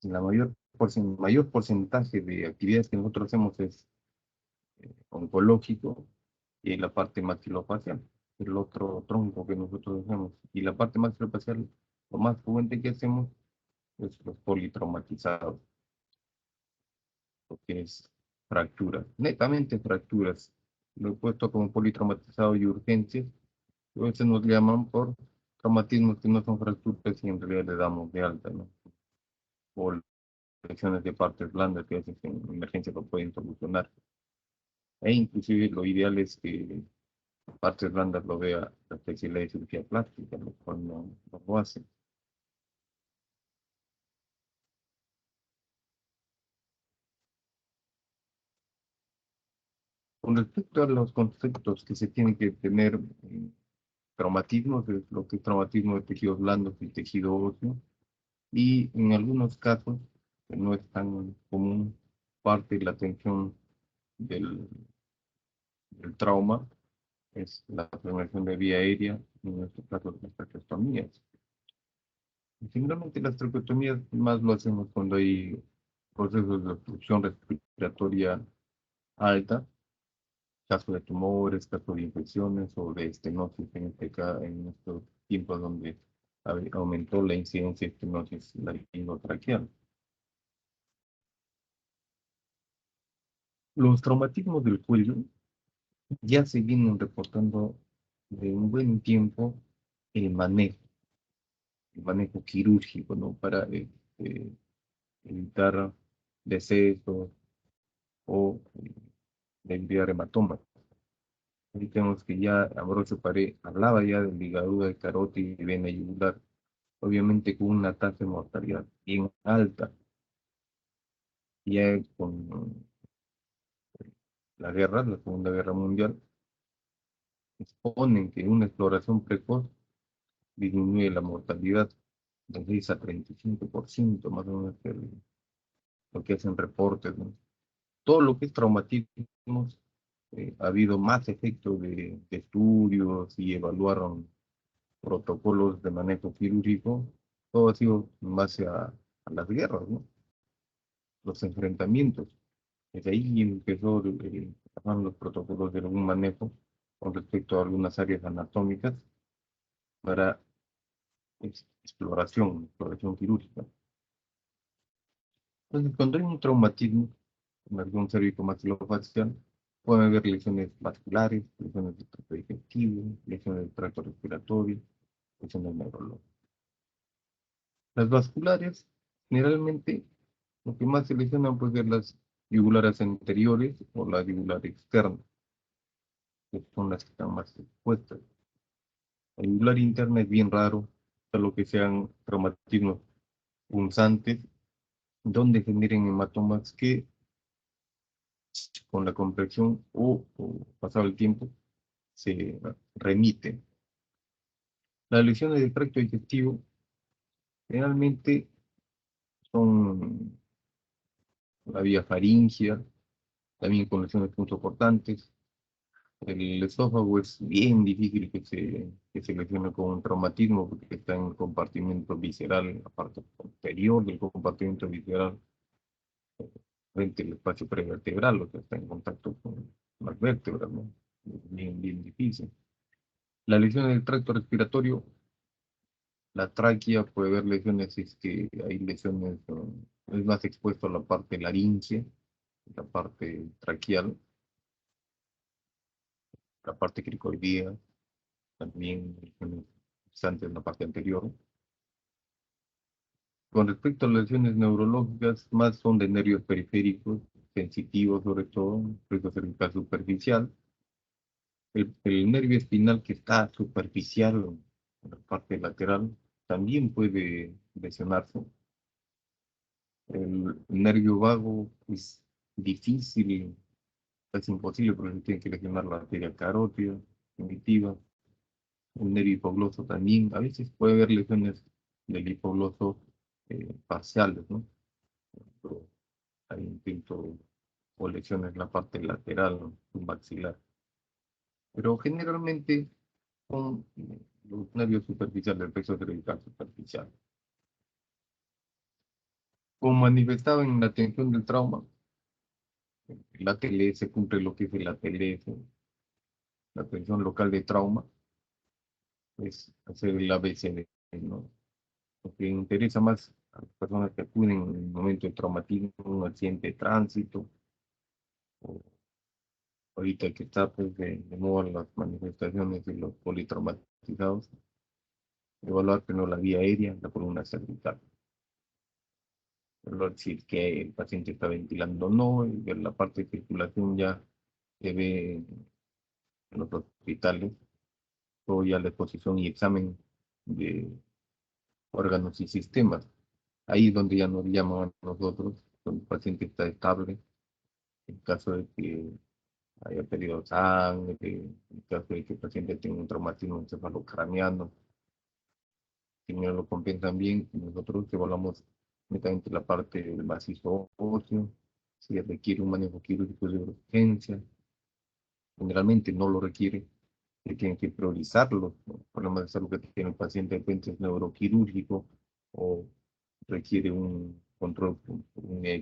mayor porcentaje de actividades que nosotros hacemos es oncológico y la parte maxilofacial, el otro tronco que nosotros hacemos. Y la parte maxilofacial, lo más frecuente que hacemos es los politraumatizados, lo que es fracturas, netamente fracturas. Lo he puesto como politraumatizado y urgencias. A veces nos llaman por traumatismos que no son fracturas y en realidad le damos de alta, ¿no? O lesiones de partes blandas que a veces en emergencia lo pueden solucionar. E inclusive lo ideal es que partes blandas lo vea la especialidad de cirugía plástica, lo cual no lo hace. Con respecto a los conceptos que se tienen que tener, traumatismos, es lo que es traumatismo de tejidos blandos y tejido óseo, y en algunos casos, que no es tan común, parte de la atención del trauma es la prevención de vía aérea, en este caso las traqueostomías. Generalmente las traqueotomías más lo hacemos cuando hay procesos de obstrucción respiratoria alta, caso de tumores, caso de infecciones o de estenosis en estos tiempos donde aumentó la incidencia de estenosis laringotraqueal. Los traumatismos del cuello ya se vienen reportando de un buen tiempo el manejo quirúrgico, ¿no? Para evitar decesos o enviar hematomas. Ahí tenemos que ya Ambrosio Paré hablaba ya de ligadura de carótida y vena yugular, obviamente con una tasa de mortalidad bien alta. Ya con la guerra, la Segunda Guerra Mundial, exponen que una exploración precoz disminuye la mortalidad de 6 a 35%, más o menos lo que hacen reportes, ¿no? Todo lo que es traumatismos, ha habido más efectos de estudios y evaluaron protocolos de manejo quirúrgico, todo ha sido en base a las guerras, ¿no? Los enfrentamientos. Desde ahí empezó los protocolos de algún manejo con respecto a algunas áreas anatómicas para exploración quirúrgica. Entonces, cuando hay un traumatismo, en algún cervico maxilofacial, pueden haber lesiones vasculares, lesiones del tracto digestivo, lesiones del tracto respiratorio, lesiones neurológicas. Las vasculares, generalmente, lo que más se lesionan puede ser las yugulares anteriores o la yugular externa, que son las que están más expuestas. La yugular interna es bien raro, salvo que sean traumatismos punzantes, donde generen hematomas que con la compresión o pasado el tiempo se remiten. Las lesiones del tracto digestivo generalmente son la vía faríngea, también con lesiones punzocortantes. El esófago es bien difícil que se lesione con un traumatismo porque está en el compartimento visceral, la parte posterior del compartimento visceral, frente al espacio prevertebral, o sea, está en contacto con las vértebras, ¿no? Es bien difícil. La lesión del tracto respiratorio, la tráquea puede haber lesiones, es que hay lesiones, es más expuesto a la parte laringe, la parte traqueal, la parte cricoidea, también lesiones antes en la parte anterior. Con respecto a las lesiones neurológicas, más son de nervios periféricos, sensitivos sobre todo, preso cervical superficial. El nervio espinal que está superficial en la parte lateral también puede lesionarse. El nervio vago es difícil, es imposible, porque se tiene que lesionar la arteria carótida, primitiva. El nervio hipogloso también, a veces puede haber lesiones del hipogloso parciales, ¿no? Pero hay intento o lesiones en la parte lateral, ¿no? Maxilar. Pero generalmente son los nervios superficiales del plexo cervical superficial. Como manifestaba en la atención del trauma, la ATLS cumple lo que es el ATLS, la atención local de trauma, es hacer el ABCD, ¿no? Lo que interesa más a las personas que acuden en el momento de traumatismo, un accidente de tránsito, o ahorita que está pues, de moda las manifestaciones de los politraumatizados, evaluar primero la vía aérea, la columna cervical, evaluar si es que el paciente está ventilando o no, y ver la parte de circulación ya se ve en los hospitales, o ya la exposición y examen de órganos y sistemas. Ahí es donde ya nos llaman a nosotros, donde el paciente está estable, en caso de que haya perdido sangre, en caso de que el paciente tenga un traumatismo encefalocraniano, si no lo compensan bien, nosotros evaluamos netamente la parte del macizo óseo, si requiere un manejo quirúrgico de urgencia, generalmente no lo requiere, que tienen que priorizarlo, ¿no? Problemas de salud que tiene el paciente de repente es neuroquirúrgico o requiere un control,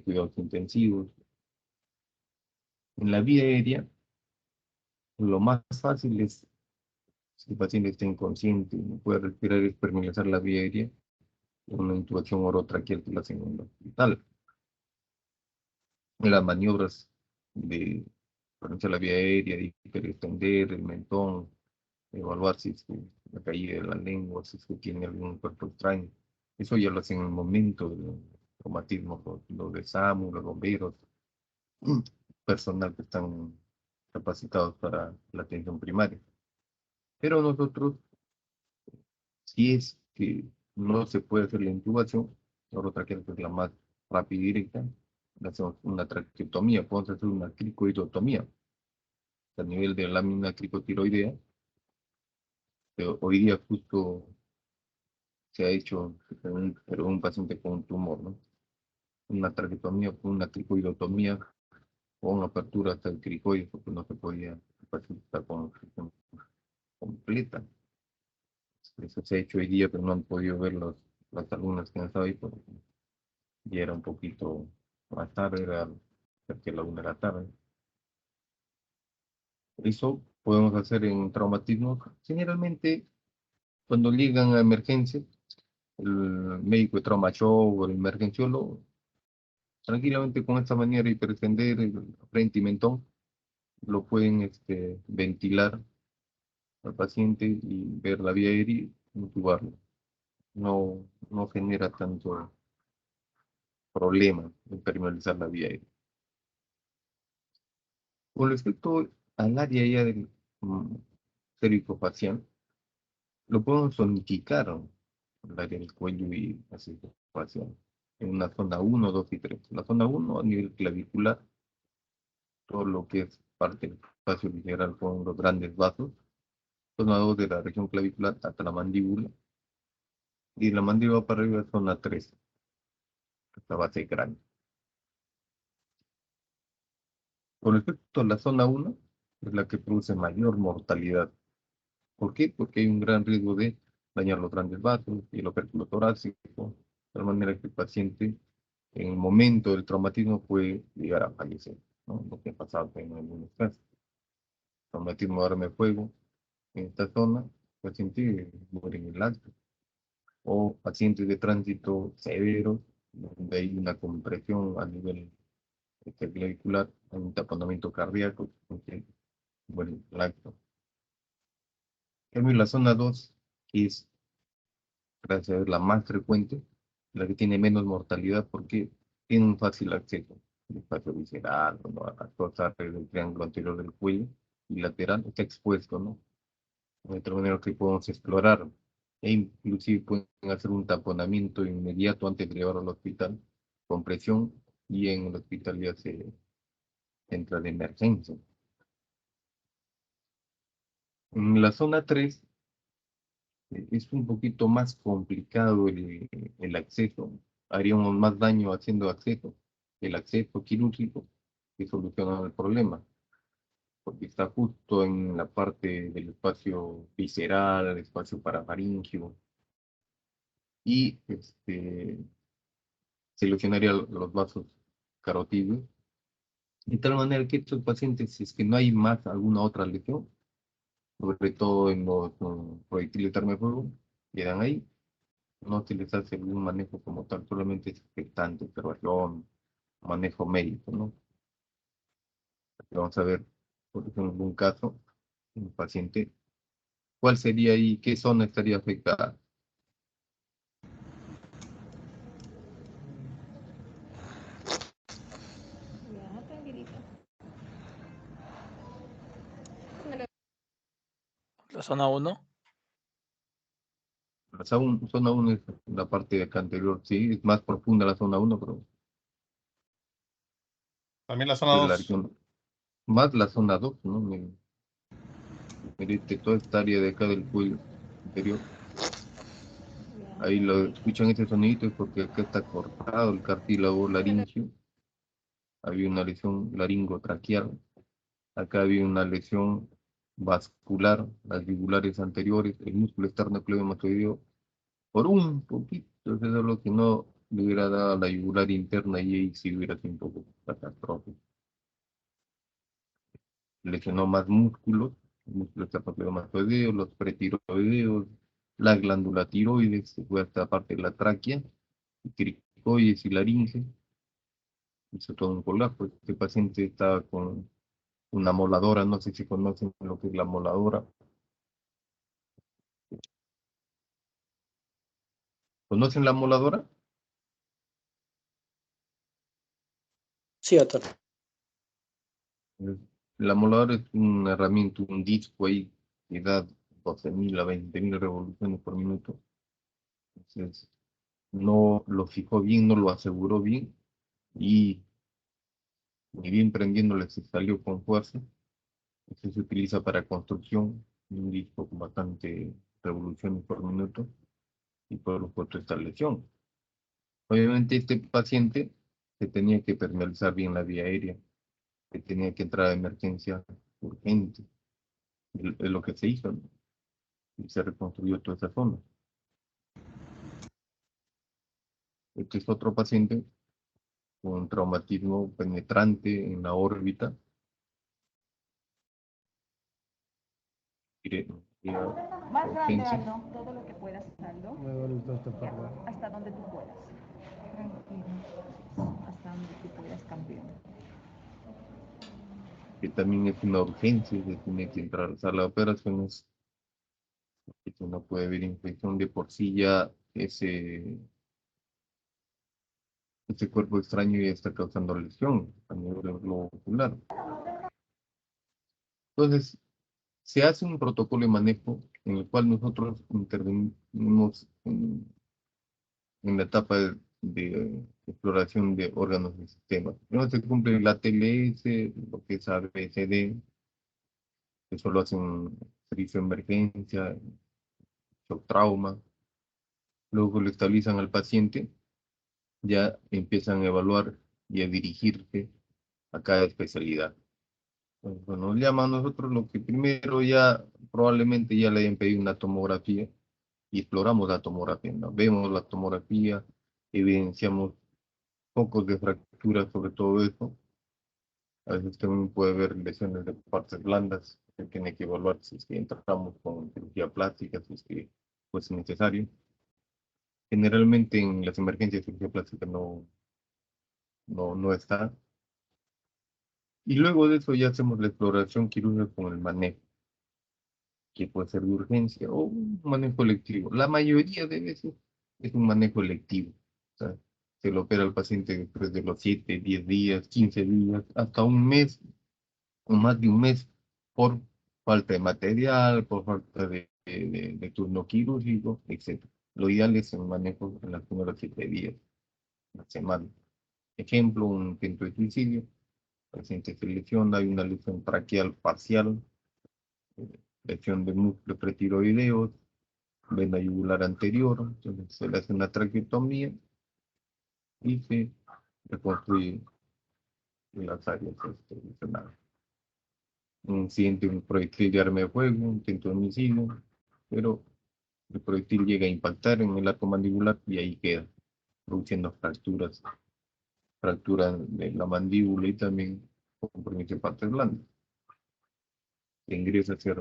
cuidados intensivos. En la vía aérea, lo más fácil es, si el paciente está inconsciente y no puede respirar, es permeabilizar la vía aérea con una intubación orotraqueal que la hacen en el hospital. Las maniobras de pronunciar la vía aérea, de hiperextender el mentón, evaluar si es que la caída de la lengua, si es que tiene algún cuerpo extraño. Eso ya lo hacen en el momento del traumatismo, los de SAMU, los bomberos, personal que están capacitados para la atención primaria. Pero nosotros, si es que no se puede hacer la intubación, la otra que es la más rápida y directa, le hacemos una traqueotomía, podemos hacer una cricoidotomía a nivel de la lámina cricotiroidea, pero hoy día justo se ha hecho pero un paciente con un tumor, ¿no? Una traqueotomía, una cricoidotomía con apertura hasta el cricoide, porque no se podía paciente con completa. Eso se ha hecho hoy día, pero no han podido ver las alumnas que han estado ahí, porque ya era un poquito más tarde, era cerca de la 1 de la tarde. Eso podemos hacer en traumatismo. Generalmente, cuando llegan a emergencia, el médico de trauma shock o el emergenciólogo, tranquilamente con esta manera de hipertender el frente y mentón, lo pueden ventilar al paciente y ver la vía aérea y intubarlo. No, no genera tanto problema en permeabilizar la vía aérea. Con respecto al área ya del cervicofacial, lo podemos zonificar, ¿no? El área del cuello y la cervicofacial en una zona 1, 2 y 3. La zona 1 a nivel clavicular, todo lo que es parte del espacio visceral con los grandes vasos. Zona 2 de la región clavicular hasta la mandíbula. Y de la mandíbula para arriba, zona 3, hasta base cráneo. Con respecto a la zona 1, es la que produce mayor mortalidad. ¿Por qué? Porque hay un gran riesgo de dañar los grandes vasos y el opérculo torácico, de tal manera que el paciente en el momento del traumatismo puede llegar a fallecer, ¿no? Lo que ha pasado en algunos casos. Traumatismo de arma de fuego en esta zona, el paciente muere en el acto. O pacientes de tránsito severos, donde hay una compresión a nivel clavicular, un taponamiento cardíaco, que muere en el acto. En la zona 2, que es, gracias a Dios, la más frecuente, la que tiene menos mortalidad porque tiene un fácil acceso. El espacio visceral, ¿no? A las dos áreas del triángulo anterior del cuello y lateral está expuesto, ¿no? De otra manera que podemos explorar. E inclusive pueden hacer un taponamiento inmediato antes de llevarlo al hospital con presión y en el hospital ya se entra de emergencia. En la zona 3 es un poquito más complicado el acceso. Haríamos más daño haciendo acceso. El acceso quirúrgico que soluciona el problema, porque está justo en la parte del espacio visceral, el espacio parafaringio, y se lesionaría los vasos carotídeos, de tal manera que estos pacientes, si es que no hay más alguna otra lesión, sobre todo en los proyectiles de arma de fuego, quedan ahí, no se les hace algún manejo como tal, solamente es expectante, observación, manejo médico, ¿no? Vamos a ver, por ejemplo, un caso, un paciente, ¿cuál sería y qué zona estaría afectada? Ya, tranquilito. La zona 1. La zona 1 es la parte de acá anterior, sí, es más profunda la zona 1, pero También la zona es la 2. región, más la zona 2, ¿no? Mire, toda esta área de acá del cuello anterior, Ya. ahí lo escuchan ese sonidito es porque acá está cortado el cartílago laringio, había una lesión laringotraqueal, acá había una lesión vascular, las yugulares anteriores, el músculo esternocleidomastoideo, por un poquito, eso es lo que no le hubiera dado a la yugular interna y ahí sí hubiera sido un poco catastrófico. Lesionó más músculos, el músculo esternocleidomastoideo, los pretiroideos, la glándula tiroides, se fue hasta parte de la tráquea, cricoides y laringe, hizo todo un colapso. Este paciente estaba con una moladora, no sé si conocen lo que es la moladora. ¿Conocen la moladora? Sí, doctor. La moladora es una herramienta, un disco ahí que da 12.000 a 20.000 revoluciones por minuto. Entonces, no lo fijó bien, no lo aseguró bien y ni bien prendiéndole se salió con fuerza. Eso se utiliza para construcción, un disco con bastante revoluciones por minuto y por lo tanto esta lesión. Obviamente este paciente se tenía que permeabilizar bien la vía aérea, que tenía que entrar a emergencia urgente. Es lo que se hizo, ¿no? Y se reconstruyó toda esa zona. Este es otro paciente con traumatismo penetrante en la órbita. Mire, Más grande, urgencia. Aldo. Todo lo que puedas, Aldo. Ya, hasta donde tú puedas. Tranquilo. Hasta donde tú puedas, campeón. Que también es una urgencia, se tiene que entrar a la sala de operaciones, que no puede haber infección de por sí ya ese cuerpo extraño ya está causando lesión a nivel del globo ocular. Entonces, se hace un protocolo de manejo en el cual nosotros intervenimos en la etapa de exploración de órganos y sistemas. Primero se cumple la TLS, lo que es ABCD, que solo hacen servicio de emergencia, shock trauma. Luego lo estabilizan al paciente, ya empiezan a evaluar y a dirigirse a cada especialidad. Pues, bueno, llaman a nosotros lo que primero ya probablemente ya le hayan pedido una tomografía y exploramos la tomografía, ¿no? Vemos la tomografía, evidenciamos focos de fractura sobre todo eso. A veces también puede haber lesiones de partes blandas que tiene que evaluar si es que entramos con cirugía plástica, si es que fuese necesario. Generalmente en las emergencias cirugía plástica no está. Y luego de eso ya hacemos la exploración quirúrgica con el manejo, que puede ser de urgencia o un manejo electivo. La mayoría de veces es un manejo electivo. O sea, se lo opera al paciente después de los 7, 10 días, 15 días, hasta un mes o más de un mes por falta de material, por falta de turno quirúrgico, etc. Lo ideal es un manejo en los primeros 7 días, la semana. Ejemplo, un intento de suicidio, el paciente se lesiona, hay una lesión traqueal parcial, lesión de músculo pretiroideo, vena yugular anterior, entonces se le hace una traqueotomía y se reconstruye las áreas lesionadas. Un siguiente, un proyectil de arma de fuego, un intento de homicidio, pero el proyectil llega a impactar en el arco mandibular y ahí queda. produciendo fractura de la mandíbula y también compromete partes blandas. Se ingresa a hacer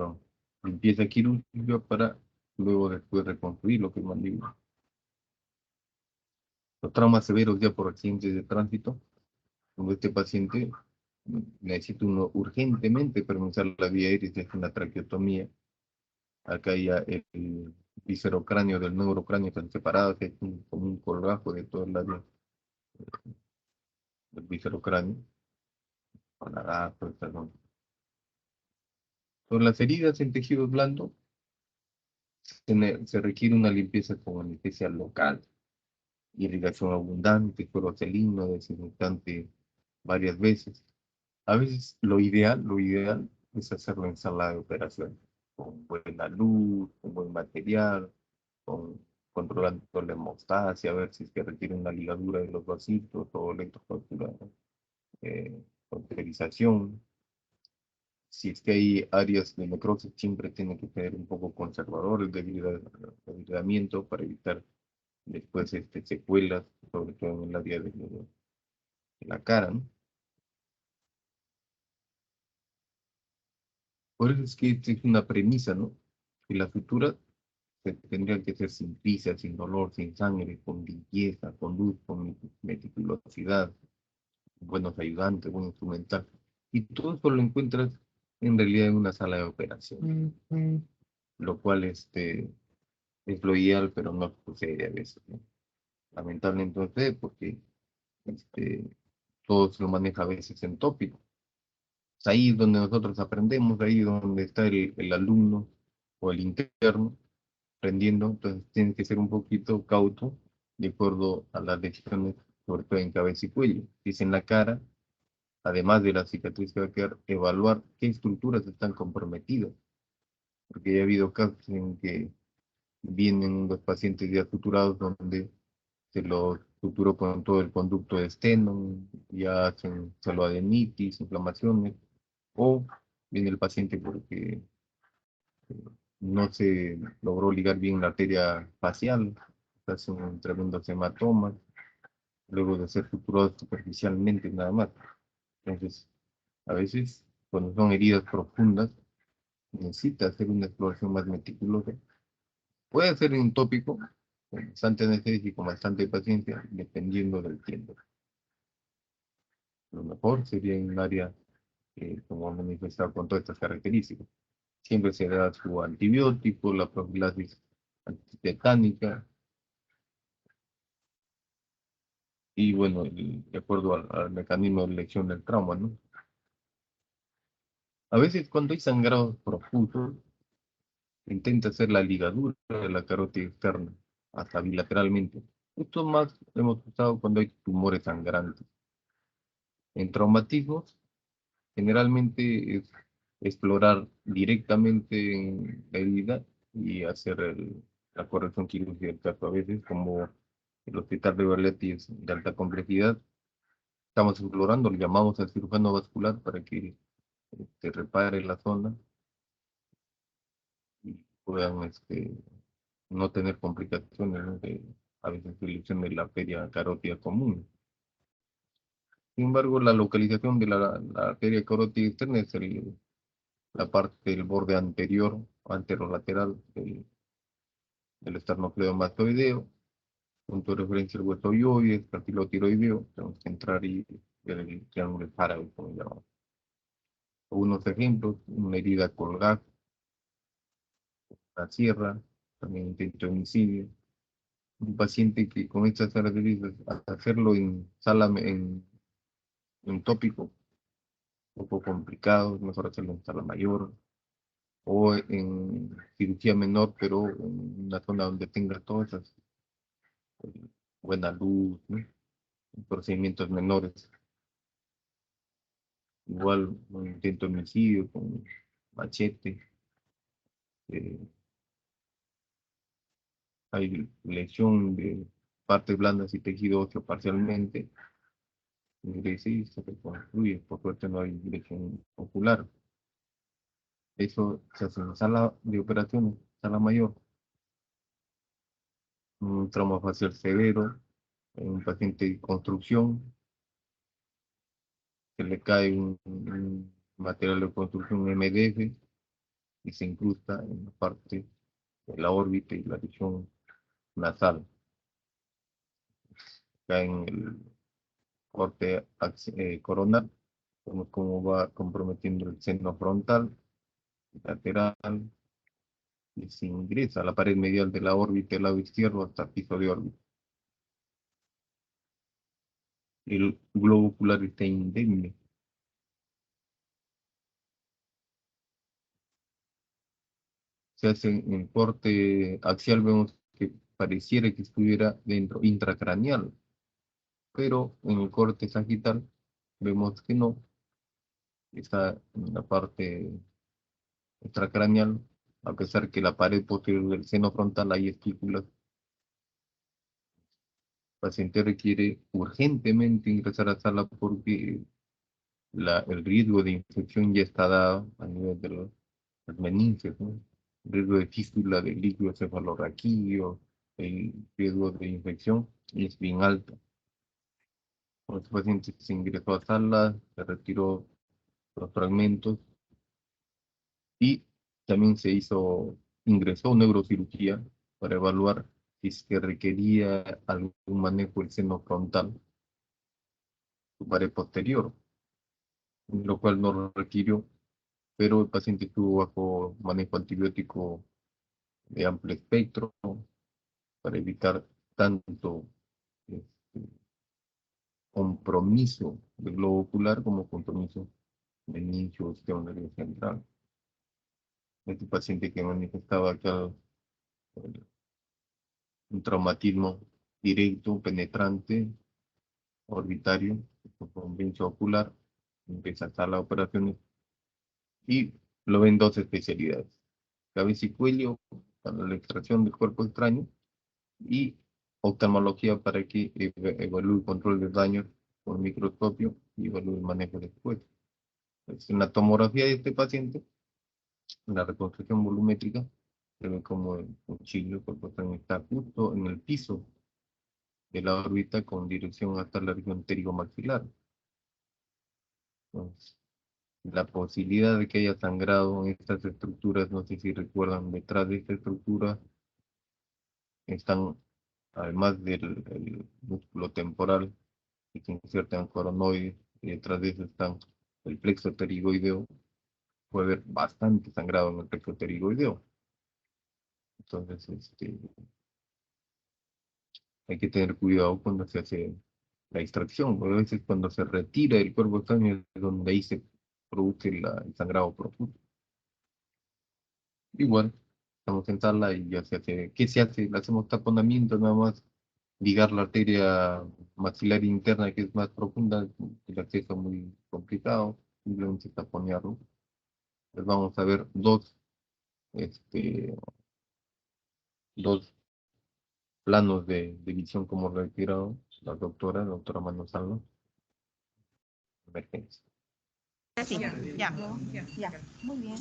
limpieza quirúrgica para luego después reconstruir lo que es mandíbula. Los traumas severos ya por accidentes de tránsito, cuando este paciente necesita uno urgentemente permanecer la vía aérea y se hace una traqueotomía. Acá ya el viscerocráneo del neurocráneo están separados, es como un colgajo de todo el área del viscerocráneo, con la gata, perdón. Por las heridas en tejidos blandos se requiere una limpieza con anestesia local, irrigación abundante, clorocelina, desinfectante varias veces. A veces lo ideal es hacerlo en sala de operación, con buena luz, con buen material, con, controlando la hemostasia, a ver si es que requiere una ligadura de los vasitos o electrofractura, cauterización. Si es que hay áreas de necrosis, siempre tiene que tener un poco conservadores de degradamiento para evitar después secuelas, sobre todo en el área de la cara, ¿no? Por eso es que es una premisa, ¿no? Que la sutura tendría que ser sin prisa, sin dolor, sin sangre, con limpieza, con luz, con meticulosidad, buenos ayudantes, buen instrumental. Y todo eso lo encuentras en realidad en una sala de operación, lo cual es lo ideal, pero no sucede a veces, ¿no? Lamentablemente no sucede porque este, todo se lo maneja a veces en tópico. Es ahí donde nosotros aprendemos, ahí donde está el alumno o el interno aprendiendo, entonces tienes que ser un poquito cauto de acuerdo a las decisiones, sobre todo en cabeza y cuello. Si es en la cara, además de la cicatriz que va a quedar, evaluar qué estructuras están comprometidas, porque ya ha habido casos en que vienen los pacientes ya suturados donde se los suturó con todo el conducto de esteno, ya hacen celoadenitis, inflamaciones, o viene el paciente porque no se logró ligar bien la arteria facial, se hace un tremendo hematoma, luego de ser suturado superficialmente nada más. Entonces, a veces, cuando son heridas profundas, necesita hacer una exploración más meticulosa. Puede ser en un tópico, con bastante anestesia y con bastante paciencia, dependiendo del tiempo. Lo mejor sería en un área, como manifestado con todas estas características. Siempre se da su antibiótico, la profilaxis antitetánica, y bueno, de acuerdo al mecanismo de elección del trauma, ¿no? A veces cuando hay sangrados profusos, intenta hacer la ligadura de la carótida externa, hasta bilateralmente. Esto más hemos usado cuando hay tumores sangrantes. En traumatismos, generalmente es explorar directamente en la herida y hacer la corrección quirúrgica del caso. A veces, como el hospital de Berletti es de alta complejidad, estamos explorando, le llamamos al cirujano vascular para que repare la zona y puedan no tener complicaciones, ¿no? A veces selección de la arteria carótida común. Sin embargo, la localización de la arteria carótida externa es la parte del borde anterior, anterolateral del esternocleidomastoideo, punto de referencia el hueso hioides, cartilotiroideo. Tenemos que entrar y ver el triángulo de Faraday, como llamamos. Algunos ejemplos: una herida colgada, la sierra, también intento de homicidio. Un paciente que con estas características, hacerlo en sala, en tópico, un poco complicado, es mejor hacerlo en sala mayor, o en cirugía menor, pero en una zona donde tenga todas esas, buena luz, ¿no? Procedimientos menores. Igual un intento de homicidio con machete, eh, hay lesión de partes blandas y tejido óseo parcialmente, y sí, se reconstruye, por suerte no hay lesión ocular. Eso se hace en sala de operaciones, sala mayor. Un trauma facial severo, Un paciente de construcción, que le cae un material de construcción MDF y se incrusta en la parte de la órbita y la región nasal. Cae en el corte coronal, vemos cómo va comprometiendo el seno frontal, lateral, y se ingresa a la pared medial de la órbita del lado izquierdo hasta el piso de órbita. El globo ocular está indemne. Se hace en el corte axial, vemos que pareciera que estuviera dentro, intracraneal, pero en el corte sagital vemos que no, está en la parte extracraneal, a pesar que la pared posterior del seno frontal hay estípulas. El paciente requiere urgentemente ingresar a sala porque el riesgo de infección ya está dado a nivel de las meninges, ¿no? El riesgo de fístula del líquido cefalorraquídeo, el riesgo de infección es bien alto. Cuando este paciente se ingresó a sala, se retiró los fragmentos y también ingresó a neurocirugía para evaluar si es que requería algún manejo del seno frontal, su pared posterior, lo cual no lo requirió, pero el paciente estuvo bajo manejo antibiótico de amplio espectro para evitar tanto este, compromiso del globo ocular como compromiso del nicho sistema nervioso central. Este paciente que manifestaba acá un traumatismo directo, penetrante, orbitario, con vincho ocular, empieza a estar las operaciones y lo ven dos especialidades: cabeza y cuello para la extracción del cuerpo extraño y oftalmología para que evalúe el control de daños con microscopio y evalúe el manejo después. En la tomografía de este paciente, en la reconstrucción volumétrica, se ve como el cuchillo, el cuerpo extraño está justo en el piso de la órbita con dirección hasta la región pterigomaxilar. Entonces, la posibilidad de que haya sangrado en estas estructuras, no sé si recuerdan, detrás de esta estructura están, además del el músculo temporal, que se inserta en el coronoide, y detrás de eso están el plexo pterigoideo. Puede haber bastante sangrado en el plexo pterigoideo. Entonces, hay que tener cuidado cuando se hace la extracción. A veces cuando se retira el cuerpo extraño es donde ahí se produce el sangrado profundo. Igual, estamos en sala y ya se hace. ¿Qué se hace? Le hacemos taponamiento, nada más ligar la arteria maxilar interna, que es más profunda, el acceso muy complicado, simplemente taponearlo. Entonces vamos a ver dos planos de visión como retirado la doctora Manozano. Emergencia. Sí, ya. Muy bien.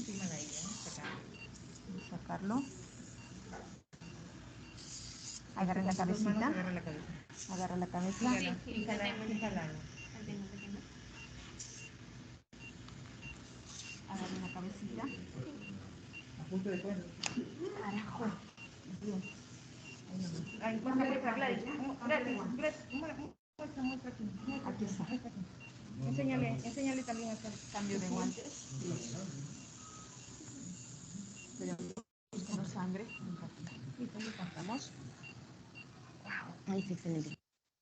Sacarlo. Agarra la cabecita. Agarra la cabeza. Fíjala. Agarra la cabecita. Carajo. Bien. Ahí, muestra, Gladys. Muestra aquí. Aquí está. Enséñale también a hacer cambio de guantes. Pero que no sangre. Listo, pasamos. Ahí sí, excelente.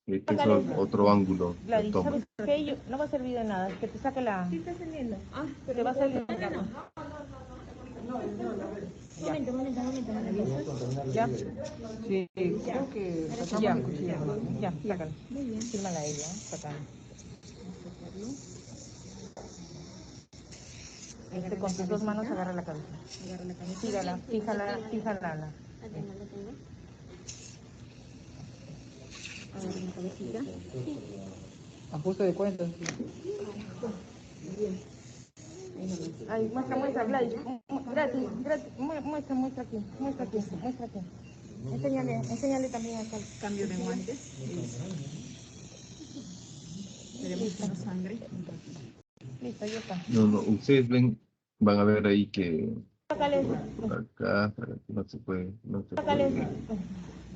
Este es otro ángulo de Gladys, toma. ¿sabes qué? No va a servir de nada, que te saque la... Sí está saliendo. Te va a salir... Momento. Ya. Sí, creo que sacamos el cuchillo. Ya, sácalo. Muy bien. Fírmala a ella, sácalo. Con tus dos manos agarra la cabeza. Fíjala. Agarra la cabecita. Ajuste de cuentas. Bien. Ay, muestra, Gladys. Muestra aquí. Muestra aquí. Enséñale también acá. Cambio de guantes. Tenemos una sangre. Listo, ya está. No, ustedes ven, van a ver ahí que Sácale, por acá no se puede, sácale. En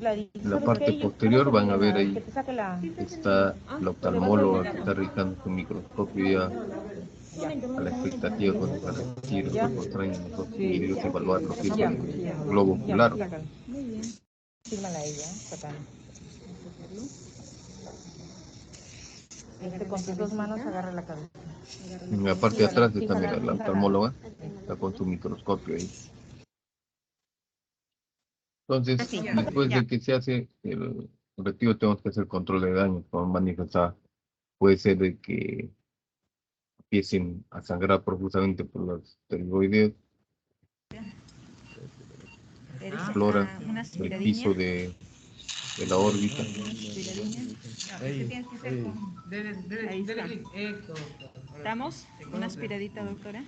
la ¿Sabes parte qué? ¿Cómo posterior se van a ver llama? ahí Que te saque la... está la oftalmóloga que está revisando su microscopio ya a la expectativa con para decir ¿Ya? cuerpo extraño nosotros Sí. y ellos evaluar lo que es Ya, el globo ocular. sácalo. Muy bien. Fírmala a ella, sácalo. Con tus dos manos agarra la cabeza. En la parte de atrás está, Fíjala, mira, la fíjala. oftalmóloga está con su microscopio ahí. Entonces, después de que se hace el retiro, tenemos que hacer control de daño, como manifestaba. Puede ser de que empiecen a sangrar profusamente por los pterigoideos, explora Una el aspiradilla. piso de la órbita. Ahí está. ¿Estamos? Una aspiradita, doctora.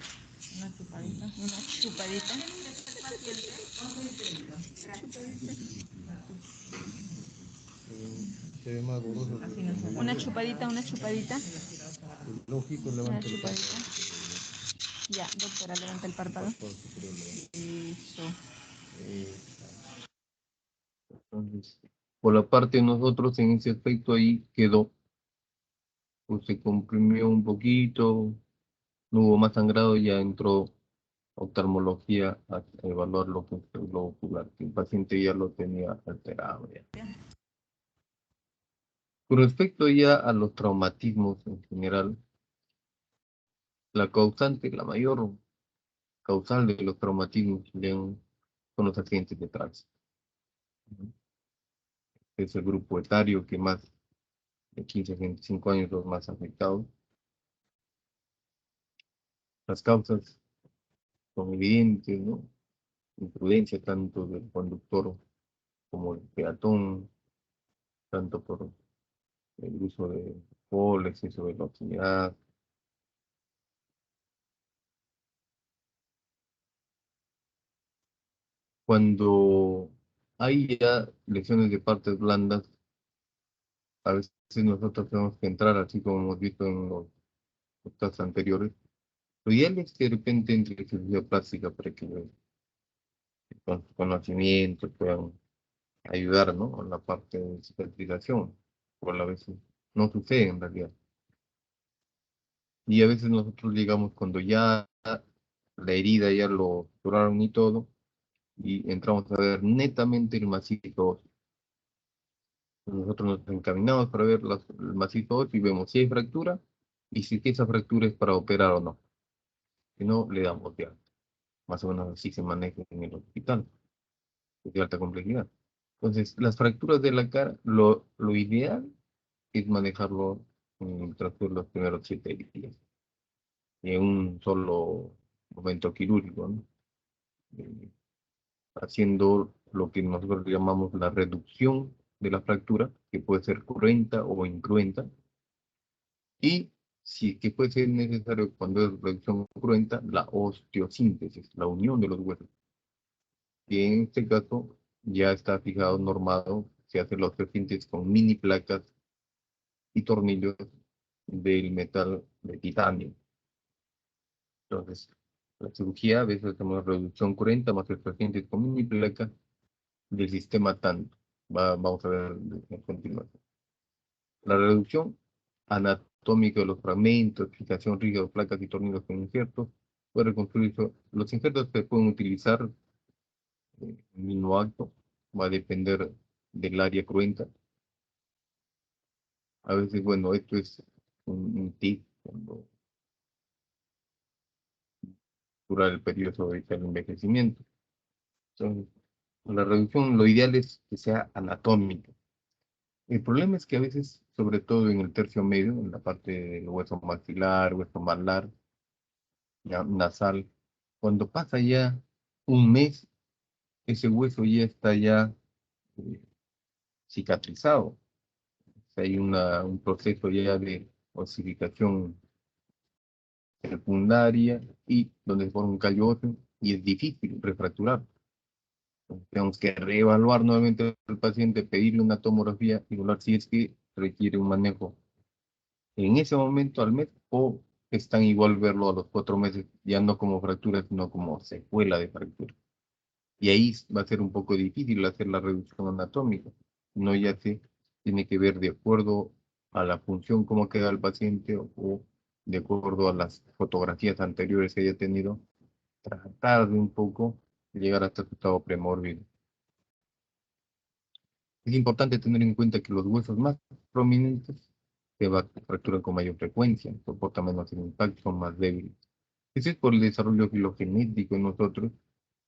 Una chupadita. Una chupadita. Se ve más borroso. Una chupadita, una chupadita. El ojito Una levanta el chupadita. Ya, doctora, levanta el párpado. Eso. Entonces, por la parte de nosotros, en ese aspecto ahí quedó, pues se comprimió un poquito, no hubo más sangrado, ya entró oftalmología a evaluar lo que es el globo ocular, que el paciente ya lo tenía alterado ya. Con respecto ya a los traumatismos en general, la causante, la mayor causal de los traumatismos son los accidentes de tránsito. Es el grupo etario que más de 15 a 25 años los más afectados. Las causas son evidentes, ¿no? Imprudencia tanto del conductor como el peatón, tanto por el uso de alcohol, exceso de velocidad. Cuando hay ya lesiones de partes blandas, a veces nosotros tenemos que entrar, así como hemos visto en los casos anteriores. Lo ideal es que de repente entre cirugía plástica para que con su conocimiento puedan ayudar, ¿no? A la parte de cicatrización, por a veces no sucede en realidad. Y a veces nosotros llegamos cuando ya la herida ya lo curaron y todo, y entramos a ver netamente el macizo óseo. Nosotros nos encaminamos para ver el macizo óseo y vemos si hay fractura y si esa fractura es para operar o no. Si no, le damos de alta. Más o menos así se maneja en el hospital, de alta complejidad. Entonces, las fracturas de la cara, lo ideal es manejarlo en el transcurso de los primeros 7 días, en un solo momento quirúrgico, ¿no? Eh, Haciendo lo que nosotros llamamos la reducción de la fractura, que puede ser cruenta o incruenta, y si que puede ser necesario cuando es reducción cruenta, la osteosíntesis, la unión de los huesos, que en este caso ya está fijado, normado, se hace la osteosíntesis con mini placas y tornillos del metal de titanio. Entonces, la cirugía a veces hacemos reducción cruenta más el paciente con mini placa del sistema tanto. Vamos a ver a continuación. La reducción anatómica de los fragmentos, fijación rígida de placas y tornillos con injertos, puede reconstruirse. Los injertos se pueden utilizar en el mismo acto, va a depender del área cruenta. A veces, bueno, esto es un tip cuando dura el periodo del envejecimiento. Entonces, la reducción, lo ideal es que sea anatómica. El problema es que a veces, sobre todo en el tercio medio, en la parte del hueso maxilar, hueso malar, ya, nasal, cuando pasa ya un mes, ese hueso ya está ya eh, cicatrizado. O sea, hay un proceso ya de osificación secundaria y donde se forma un callo óseo y es difícil refracturar. Tenemos que reevaluar nuevamente al paciente, pedirle una tomografía y evaluar si es que requiere un manejo en ese momento al mes o es tan igual verlo a los 4 meses, ya no como fractura, sino como secuela de fractura. Y ahí va a ser un poco difícil hacer la reducción anatómica. No, ya se tiene que ver de acuerdo a la función, cómo queda el paciente o de acuerdo a las fotografías anteriores que haya tenido, tratar de un poco llegar hasta su estado premórbido. Es importante tener en cuenta que los huesos más prominentes se fracturan con mayor frecuencia, soportan menos el impacto, son más débiles. Eso es por el desarrollo filogenético en nosotros,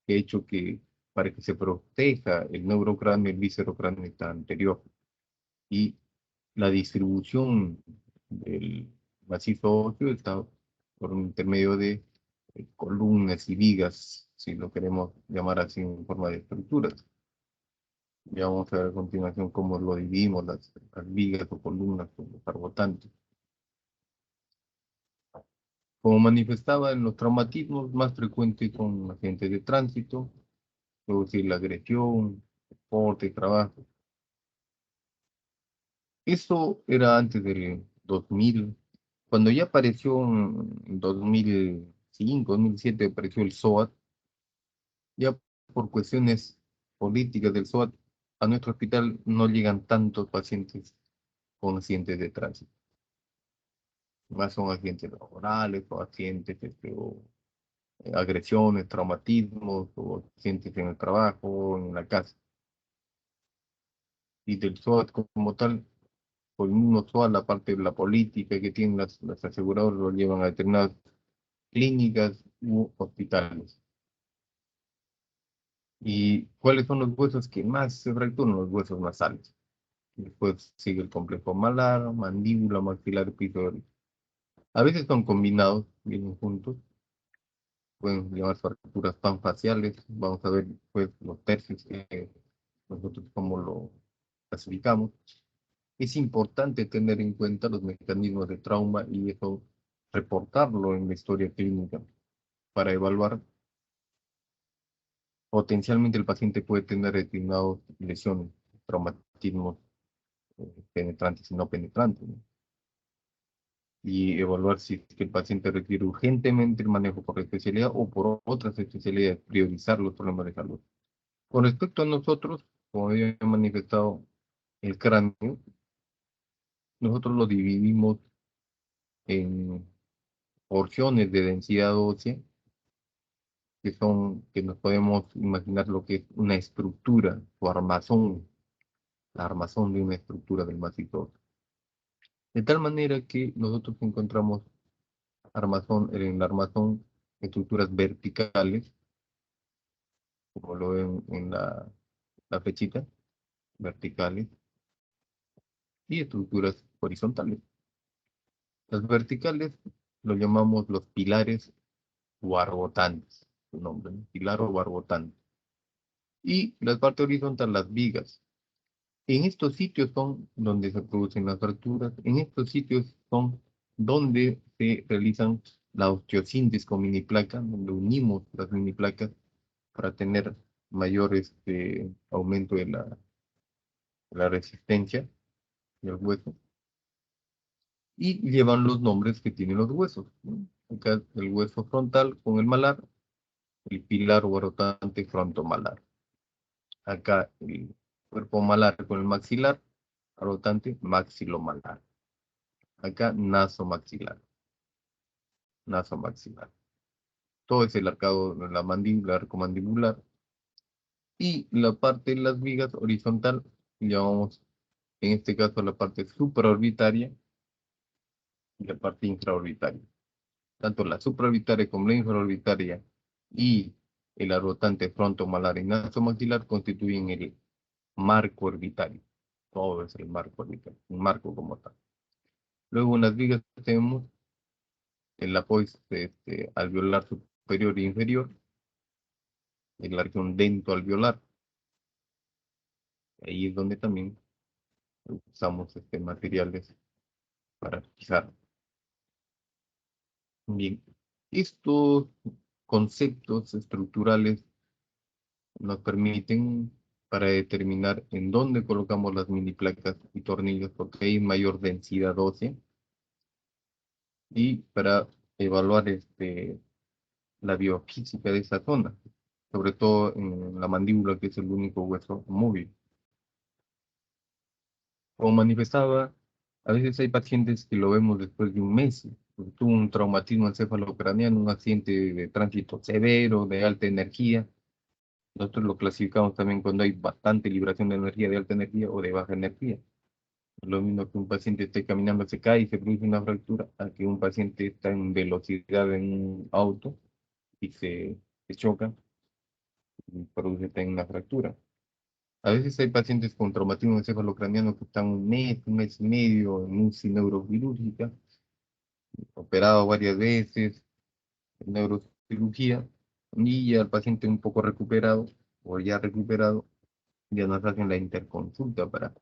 que ha hecho que para que se proteja el neurocráneo, el viscerocráneo está anterior. Y la distribución del macizo óseo está por un intermedio de columnas y vigas, si lo queremos llamar así en forma de estructuras. Ya vamos a ver a continuación cómo lo dividimos, las vigas o columnas o los arbotantes. Como manifestaba en los traumatismos, más frecuentes son accidentes de tránsito, producir la agresión, deporte, trabajo. Eso era antes del 2000. Cuando ya apareció en 2005, 2007, apareció el SOAT, ya por cuestiones políticas del SOAT, a nuestro hospital no llegan tantos pacientes con accidentes de tránsito. Más son accidentes laborales o accidentes o agresiones, traumatismos o accidentes en el trabajo, en la casa. Y del SOAT como tal, por el mismo SOAT, la parte de la política que tienen las aseguradoras lo llevan a determinadas clínicas u hospitales. ¿Y cuáles son los huesos que más se fracturan? Los huesos nasales. Después sigue el complejo malar, mandíbula, maxilar, episodio. A veces son combinados, vienen juntos. Pueden llamarse fracturas panfaciales. Vamos a ver pues los tercios que nosotros cómo lo clasificamos. Es importante tener en cuenta los mecanismos de trauma y eso reportarlo en la historia clínica para evaluar. Potencialmente el paciente puede tener determinadas lesiones, traumatismos penetrantes y no penetrantes, ¿no? Y evaluar si es que el paciente requiere urgentemente el manejo por especialidad o por otras especialidades, priorizar los problemas de salud. Con respecto a nosotros, como había manifestado el cráneo, nosotros lo dividimos en porciones de densidad ósea, que nos podemos imaginar lo que es una estructura o armazón, la armazón de una estructura del macizo óseo. De tal manera que nosotros encontramos en el armazón estructuras verticales, como lo ven en la flechita, verticales, y estructuras horizontales. Las verticales lo llamamos los pilares o arbotantes, su nombre, ¿no? Pilar o arbotante. Y la parte horizontal, las vigas. En estos sitios son donde se producen las fracturas, en estos sitios son donde se realizan la osteosíntesis con mini placa, donde unimos las mini placas para tener mayor aumento de la resistencia del hueso. Y llevan los nombres que tienen los huesos, ¿no? Acá el hueso frontal con el malar, el pilar o rotante frontomalar. Acá el cuerpo malar con el maxilar, rotante maxilomalar. Acá nasomaxilar, nasomaxilar. Todo es el arcado de la mandíbula, arcomandibular. Y la parte de las vigas horizontal, llamamos en este caso la parte supraorbitaria y la parte infraorbitaria. Tanto la supraorbitaria como la infraorbitaria y el arrotante frontomalar y nasomaxilar constituyen el marco orbitario. Todo es el marco orbitario, un marco como tal. Luego en las vigas tenemos el apódice alveolar superior e inferior, la región dentoalveolar. Ahí es donde también usamos materiales para fijar. Bien, estos conceptos estructurales nos permiten para determinar en dónde colocamos las mini placas y tornillos, porque hay mayor densidad ósea, y para evaluar la biofísica de esa zona, sobre todo en la mandíbula, que es el único hueso móvil. Como manifestaba, a veces hay pacientes que lo vemos después de un mes, porque tuvo un traumatismo encefalocraneano, un accidente de tránsito severo, de alta energía. Nosotros lo clasificamos también cuando hay bastante liberación de energía, de alta energía o de baja energía. Lo mismo que un paciente esté caminando, se cae y se produce una fractura, a que un paciente está en velocidad en un auto y se choca y produce también una fractura. A veces hay pacientes con traumatismo encefalocraniano que están un mes y medio en UCI neuroquirúrgica, operado varias veces, en neurocirugía, y ya el paciente un poco recuperado o ya recuperado, ya nos hacen la interconsulta para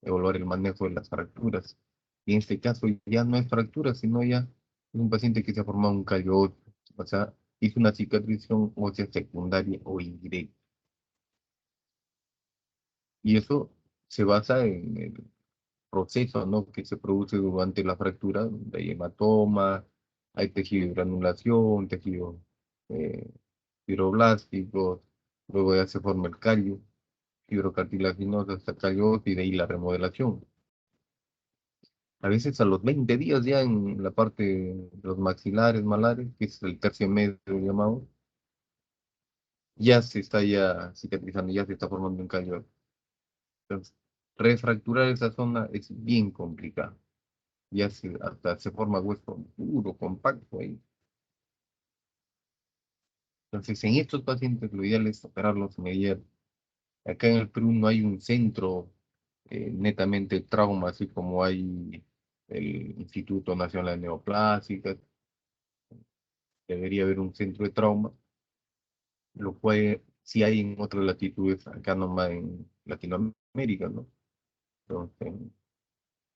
evaluar el manejo de las fracturas. Y en este caso ya no es fractura, sino ya es un paciente que se ha formado un callo óseo, o sea, hizo una cicatrización ósea secundaria o indirecta. Y eso se basa en el proceso, ¿no?, que se produce durante la fractura, donde hay hematoma, hay tejido de granulación, tejido eh, fibroblástico, luego ya se forma el callo, fibrocartilaginoso hasta callo óseo y de ahí la remodelación. A veces a los 20 días ya en la parte de los maxilares, malares, que es el tercio medio llamado, ya se está ya cicatrizando, ya se está formando un callo. Entonces, refracturar esa zona es bien complicado. Ya hasta se forma hueso duro, compacto ahí. Entonces, en estos pacientes lo ideal es operarlos inmediato. Acá en el Perú no hay un centro netamente trauma, así como hay el Instituto Nacional de Neoplásicas. Debería haber un centro de trauma, lo cual sí hay en otras latitudes, acá nomás en Latinoamérica, ¿no? Entonces,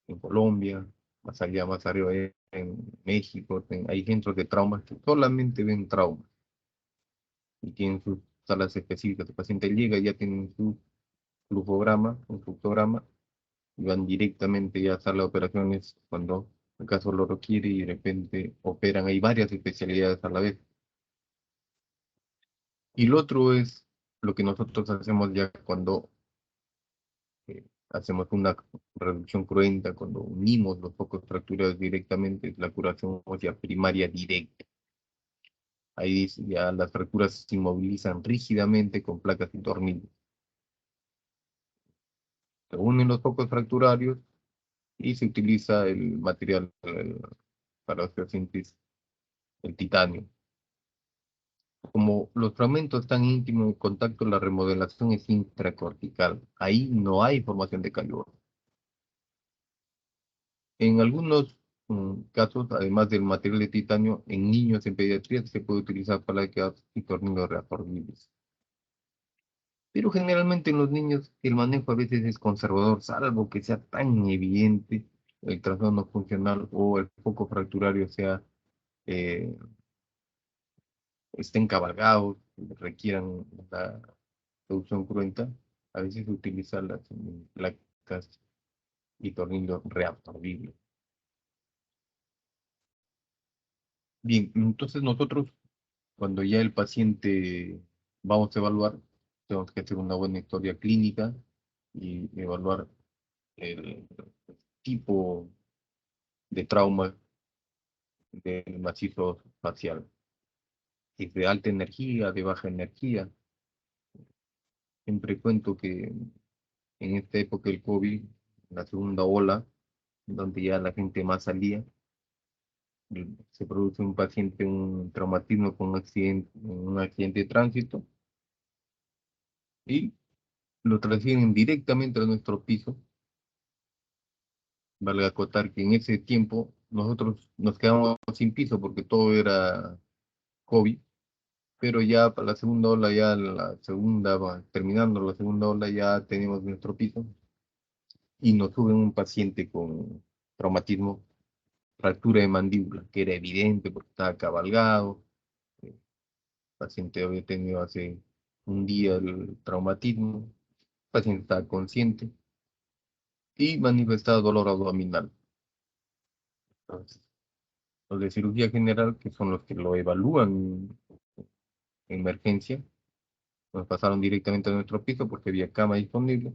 en Colombia, más allá, más arriba, en México, hay centros de traumas que solamente ven trauma y tienen sus salas específicas. El paciente llega y ya tienen su flujograma, un fluxograma, y van directamente ya a sala de operaciones cuando el caso lo requiere y de repente operan. Hay varias especialidades a la vez. Y lo otro es lo que nosotros hacemos ya cuando hacemos una reducción cruenta, cuando unimos los focos fracturados directamente, es la curación ósea primaria directa. Ahí ya las fracturas se inmovilizan rígidamente con placas y tornillos. Se unen los focos fracturarios y se utiliza el material para osteosíntesis, el titanio. Como los fragmentos están íntimos en contacto, la remodelación es intracortical. Ahí no hay formación de calor. En algunos casos, además del material de titanio, en niños en pediatría se puede utilizar placas y tornillos reabsorbibles. Pero generalmente en los niños el manejo a veces es conservador, salvo que sea tan evidente el trastorno funcional o el foco fracturario eh, estén cabalgados, requieran la reducción cruenta. A veces se utilizan las placas y tornillos reabsorbibles. Bien, entonces nosotros, cuando ya el paciente vamos a evaluar, tenemos que hacer una buena historia clínica y evaluar el tipo de trauma del macizo facial. Si es de alta energía, de baja energía. Siempre cuento que en esta época del COVID, la segunda ola, donde ya la gente más salía, se produce un paciente, un traumatismo con un accidente de tránsito y lo transfieren directamente a nuestro piso. Vale acotar que en ese tiempo nosotros nos quedamos sin piso porque todo era COVID, pero ya para la segunda ola, ya la segunda, terminando la segunda ola, ya tenemos nuestro piso y nos suben un paciente con traumatismo, fractura de mandíbula, que era evidente porque estaba cabalgado. El paciente había tenido hace un día el traumatismo, el paciente estaba consciente y manifestaba dolor abdominal. Entonces, los de cirugía general, que son los que lo evalúan en emergencia, nos pasaron directamente a nuestro piso porque había cama disponible.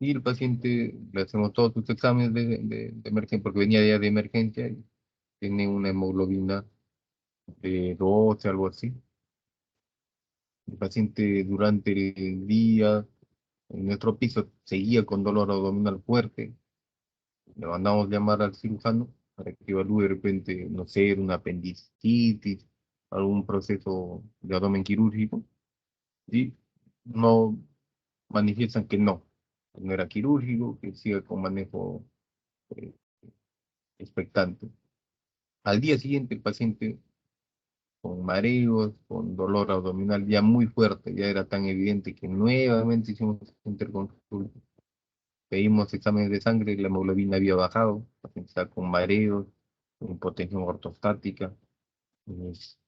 Y el paciente le hacemos todos sus exámenes de emergencia, porque venía ya de emergencia y tiene una hemoglobina de 12, algo así. El paciente durante el día en nuestro piso seguía con dolor abdominal fuerte. Le mandamos llamar al cirujano para que evalúe de repente, no sé, una apendicitis, algún proceso de abdomen quirúrgico. Y no manifiestan que no era quirúrgico, que siga con manejo eh, expectante. Al día siguiente el paciente con mareos, con dolor abdominal ya muy fuerte, ya era tan evidente que nuevamente hicimos interconsulta. Pedimos exámenes de sangre, la hemoglobina había bajado, el paciente estaba con mareos, con hipotensión ortostática. Pues,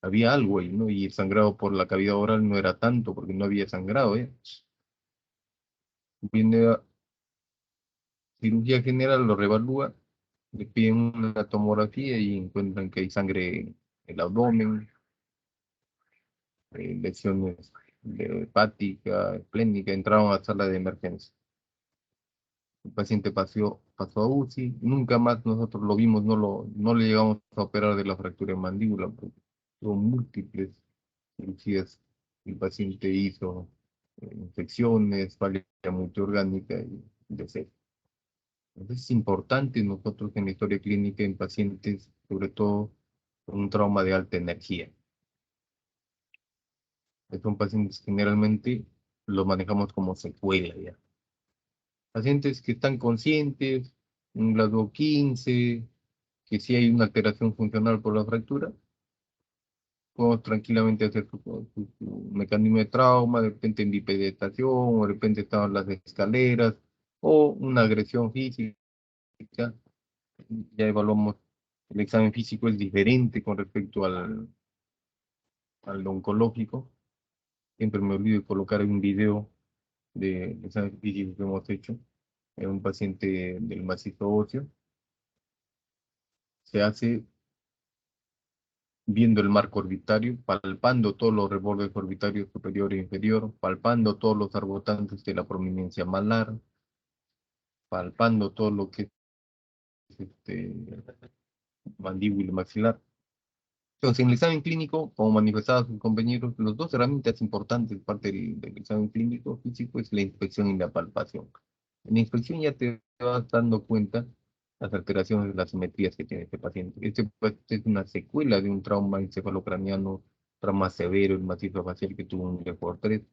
había algo ahí, ¿no? Y el sangrado por la cavidad oral no era tanto, porque no había sangrado, ¿eh? Viene a cirugía general, lo revalúa, le piden una tomografía y encuentran que hay sangre en el abdomen, lesiones hepática, esplénica, entraron a sala de emergencia. El paciente pasó a UCI, nunca más nosotros lo vimos, no le llegamos a operar de la fractura de mandíbula, porque tuvo múltiples cirugías. El paciente hizo infecciones, falla multiorgánica y deceso. Entonces es importante nosotros en la historia clínica en pacientes, sobre todo con un trauma de alta energía. Son pacientes generalmente los manejamos como secuela ya. Pacientes que están conscientes, un grado 15, que si hay una alteración funcional por la fractura, podemos tranquilamente hacer su mecanismo de trauma, de repente en bipedestación, o de repente estaban las escaleras, o una agresión física. Ya evaluamos, el examen físico es diferente con respecto al oncológico. Siempre me olvido de colocar un video del examen físico que hemos hecho en un paciente del macizo óseo. Se hace viendo el marco orbitario, palpando todos los rebordes orbitarios superior e inferior, palpando todos los arbotantes de la prominencia malar, palpando todo lo que es mandíbula y maxilar. Entonces, en el examen clínico, como manifestaban sus compañeros, las dos herramientas importantes parte del examen clínico físico es la inspección y la palpación. En la inspección ya te vas dando cuenta las alteraciones de las simetrías que tiene este paciente. Este pues, es una secuela de un trauma encefalocraniano, trauma severo, el macizo facial que tuvo un L4-3,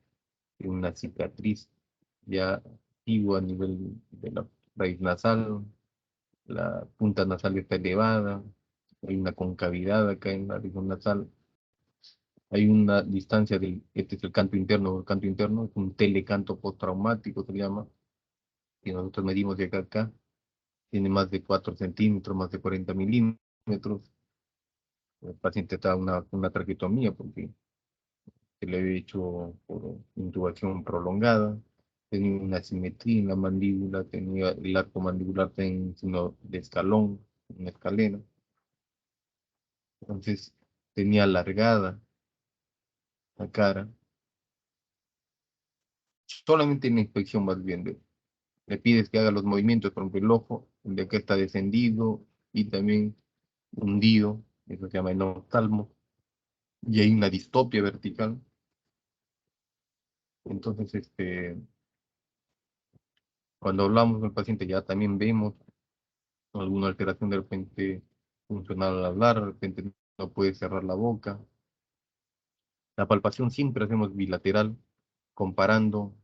y una cicatriz ya antigua a nivel de la raíz nasal, la punta nasal está elevada, hay una concavidad acá en la región nasal, hay una distancia este es el canto interno es un telecanto postraumático, se llama, que nosotros medimos de acá a acá, tiene más de 4 centímetros, más de 40 milímetros. El paciente está una traqueotomía porque se le había hecho por intubación prolongada, tenía una simetría en la mandíbula, tenía el arco mandibular en signo de escalón, una escalera. Entonces tenía alargada la cara. Solamente en la inspección vas viendo. Le pides que haga los movimientos, por ejemplo, el ojo, el de acá está descendido y también hundido, eso se llama enoftalmo, y hay una distopia vertical. Entonces, cuando hablamos con el paciente ya también vemos alguna alteración de repente funcional al hablar, de repente no puede cerrar la boca. La palpación siempre hacemos bilateral, comparando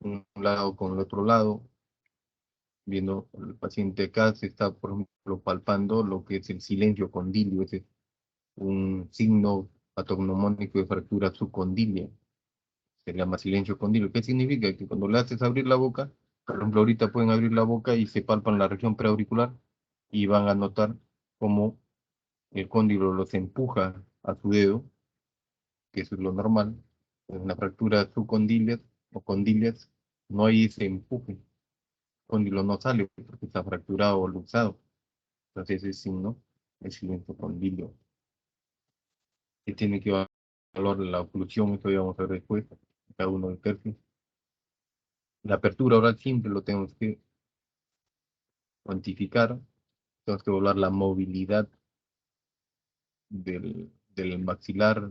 un lado con el otro lado, viendo el paciente acá, se está, por ejemplo, palpando lo que es el silencio condilio, ese es un signo patognomónico de fractura subcondilia, se llama silencio condilio. ¿Qué significa? Que cuando le haces abrir la boca, por ejemplo, ahorita pueden abrir la boca y se palpan la región preauricular y van a notar cómo el cóndilo los empuja a su dedo que eso es lo normal. En una fractura subcondiliar o condilias no hay ese empuje. Cóndilo no sale porque está fracturado o luxado. Entonces ese signo es silencio condilio. Que tiene que evaluar la oclusión, esto ya vamos a ver después, cada uno de tercios. La apertura oral simple lo tenemos que cuantificar, tenemos que evaluar la movilidad del maxilar,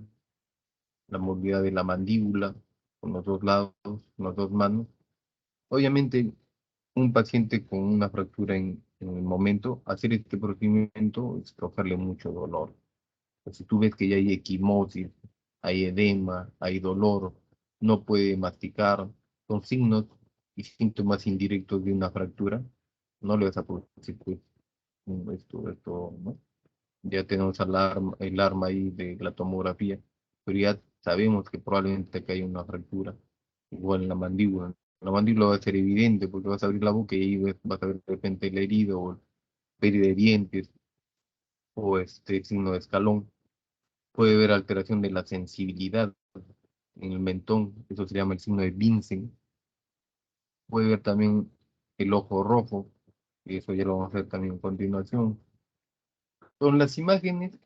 la movilidad de la mandíbula, con los dos lados, con las dos manos. Obviamente, un paciente con una fractura en el momento, hacer este procedimiento es causarle mucho dolor. Pues si tú ves que ya hay equimosis, hay edema, hay dolor, no puede masticar, son signos y síntomas indirectos de una fractura, no le vas a producir pues, esto, ¿no? Ya tenemos el arma ahí de la tomografía, pero ya sabemos que probablemente acá hay una fractura, igual en la mandíbula. La mandíbula va a ser evidente porque vas a abrir la boca y ahí vas a ver de repente la herida o pérdida de dientes o este signo de escalón. Puede haber alteración de la sensibilidad en el mentón, eso se llama el signo de Vincent. Puede haber también el ojo rojo, y eso ya lo vamos a ver también a continuación. Son las imágenes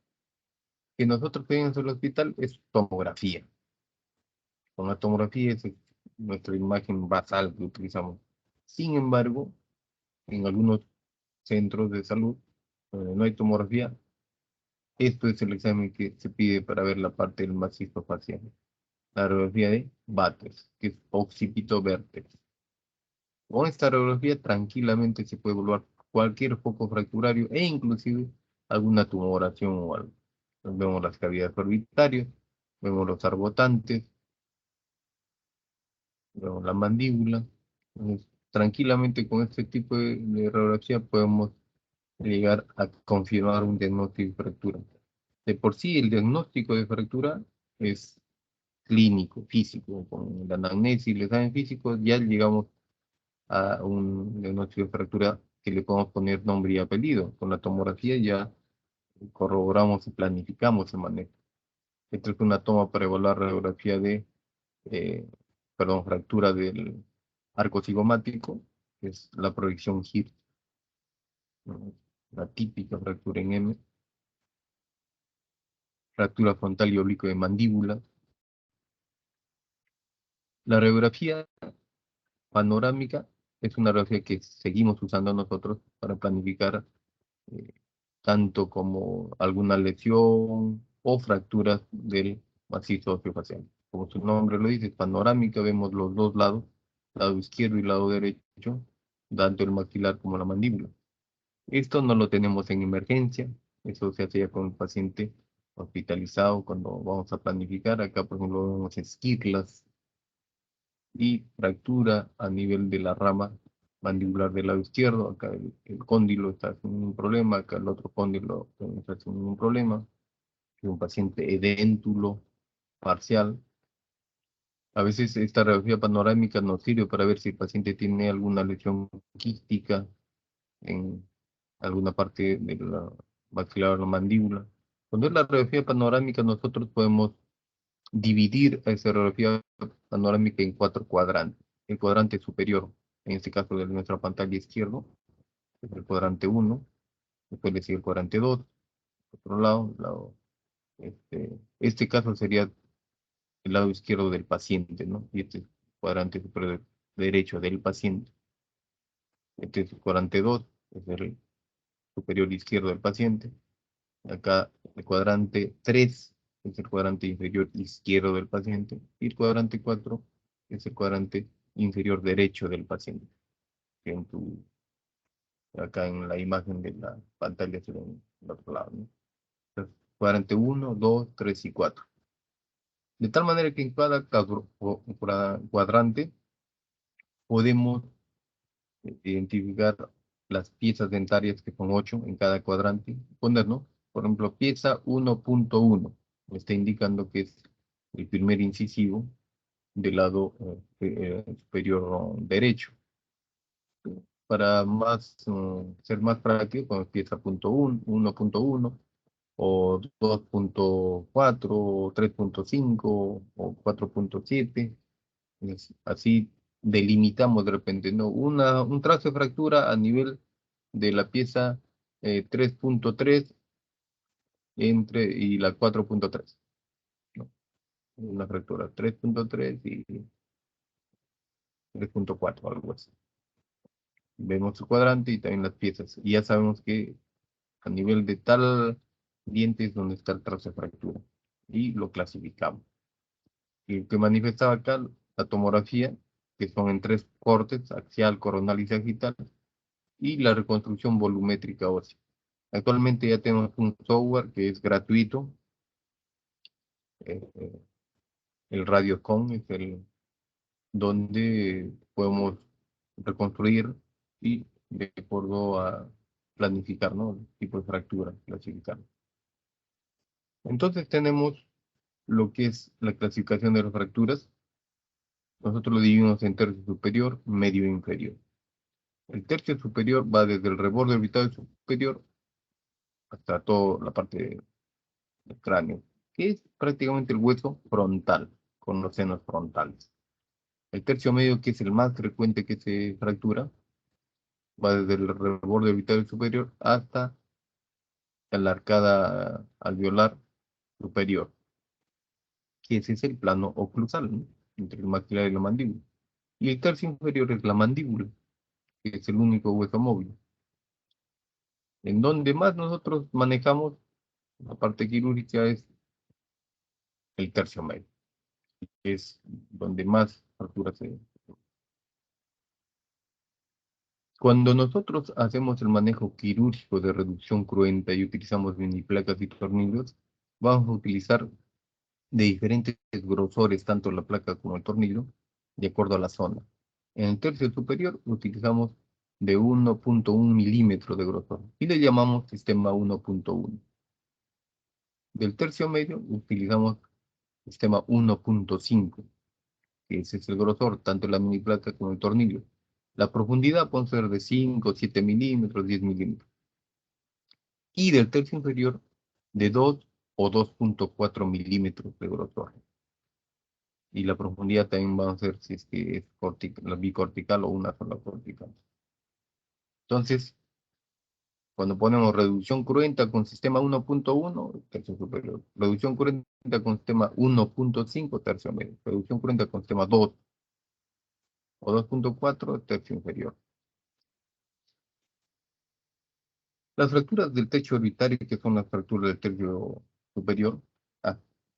que nosotros tenemos en el hospital es tomografía. Con la tomografía es nuestra imagen basal que utilizamos. Sin embargo, en algunos centros de salud donde no hay tomografía, esto es el examen que se pide para ver la parte del macizo facial. La radiografía de Bates, que es occipito vértex. Con esta radiografía tranquilamente se puede evaluar cualquier foco fracturario e inclusive alguna tumoración o algo. Entonces, vemos las cavidades orbitarias, vemos los arbotantes, vemos la mandíbula. Entonces, tranquilamente con este tipo de radiografía podemos llegar a confirmar un diagnóstico de fractura. De por sí el diagnóstico de fractura es clínico, físico, con la anamnesis y el examen físico ya llegamos a un diagnóstico de fractura que le podemos poner nombre y apellido. Con la tomografía ya corroboramos y planificamos el manejo. Esta es una toma para evaluar radiografía de, fractura del arco cigomático, que es la proyección HIP, ¿no? La típica fractura en M, fractura frontal y oblicuo de mandíbula. La radiografía panorámica es una radiografía que seguimos usando nosotros para planificar eh, tanto como alguna lesión o fracturas del macizo óseo-facial. Como su nombre lo dice, panorámica, vemos los dos lados, lado izquierdo y lado derecho, tanto el maxilar como la mandíbula. Esto no lo tenemos en emergencia, eso se hace ya con el paciente hospitalizado cuando vamos a planificar. Acá, por ejemplo, vemos esquirlas y fractura a nivel de la rama mandibular del lado izquierdo. Acá el cóndilo está sin ningún problema, acá el otro cóndilo no está sin ningún problema. Es un paciente edéntulo parcial. A veces esta radiografía panorámica nos sirve para ver si el paciente tiene alguna lesión quística en alguna parte de la maxilar o la mandíbula. Cuando es la radiografía panorámica, nosotros podemos dividir a esa radiografía panorámica en 4 cuadrantes. El cuadrante superior, en este caso de nuestra pantalla izquierda, es el cuadrante 1, después le sigue el cuadrante 2, otro lado, este caso sería el lado izquierdo del paciente, ¿no? Y este es el cuadrante superior derecho del paciente. Este es el cuadrante 2, es el superior izquierdo del paciente. Acá el cuadrante 3 es el cuadrante inferior izquierdo del paciente. Y el cuadrante 4 es el cuadrante inferior derecho del paciente. En acá en la imagen de la pantalla se ve en el otro lado, ¿no? Entonces, cuadrante 1, 2, 3 y 4. De tal manera que en cada cuadrante podemos identificar las piezas dentarias, que son 8 en cada cuadrante, poner, ¿no? Por ejemplo, pieza 1.1 me está indicando que es el primer incisivo del lado superior derecho. Para ser más práctico, con pieza 1.1, o 2.4, o 3.5, o 4.7. Así delimitamos de repente, ¿no? Un trazo de fractura a nivel de la pieza 3.3 y la 4.3, ¿no? Una fractura 3.3 y 3.4, algo así. Vemos el cuadrante y también las piezas. Y ya sabemos que a nivel de tal diente es donde está el trazo de fractura. Y lo clasificamos. Y lo que manifestaba acá, la tomografía, que son en 3 cortes, axial, coronal y sagittal, y la reconstrucción volumétrica ósea. Actualmente ya tenemos un software que es gratuito, eh, el Radiocon es el donde podemos reconstruir y de acuerdo a planificar, ¿no? El tipo de fractura, clasificar. Entonces tenemos lo que es la clasificación de las fracturas. Nosotros lo dividimos en tercio superior, medio e inferior. El tercio superior va desde el reborde orbital superior hasta toda la parte del cráneo, que es prácticamente el hueso frontal, con los senos frontales. El tercio medio, que es el más frecuente que se fractura, va desde el reborde orbital superior hasta la arcada alveolar superior, que ese es el plano oclusal, ¿no? Entre el maxilar y la mandíbula. Y el tercio inferior es la mandíbula, que es el único hueso móvil. En donde más nosotros manejamos la parte quirúrgica es el tercio medio, que es donde más fracturas se. Cuando nosotros hacemos el manejo quirúrgico de reducción cruenta y utilizamos mini placas y tornillos, vamos a utilizar de diferentes grosores, tanto la placa como el tornillo, de acuerdo a la zona. En el tercio superior utilizamos de 1.1 milímetro de grosor y le llamamos sistema 1.1. Del tercio medio utilizamos sistema 1.5, que ese es el grosor, tanto la mini placa como el tornillo. La profundidad puede ser de 5, 7 milímetros, 10 milímetros. Y del tercio inferior de 2 o 2.4 milímetros de grosor. Y la profundidad también va a ser si es que es la bicortical o una sola cortical. Entonces, cuando ponemos reducción cruenta con sistema 1.1, tercio superior. Reducción cruenta con sistema 1.5, tercio medio. Reducción cruenta con sistema 2 o 2.4, tercio inferior. Las fracturas del techo orbitario, que son las fracturas del tercio superior,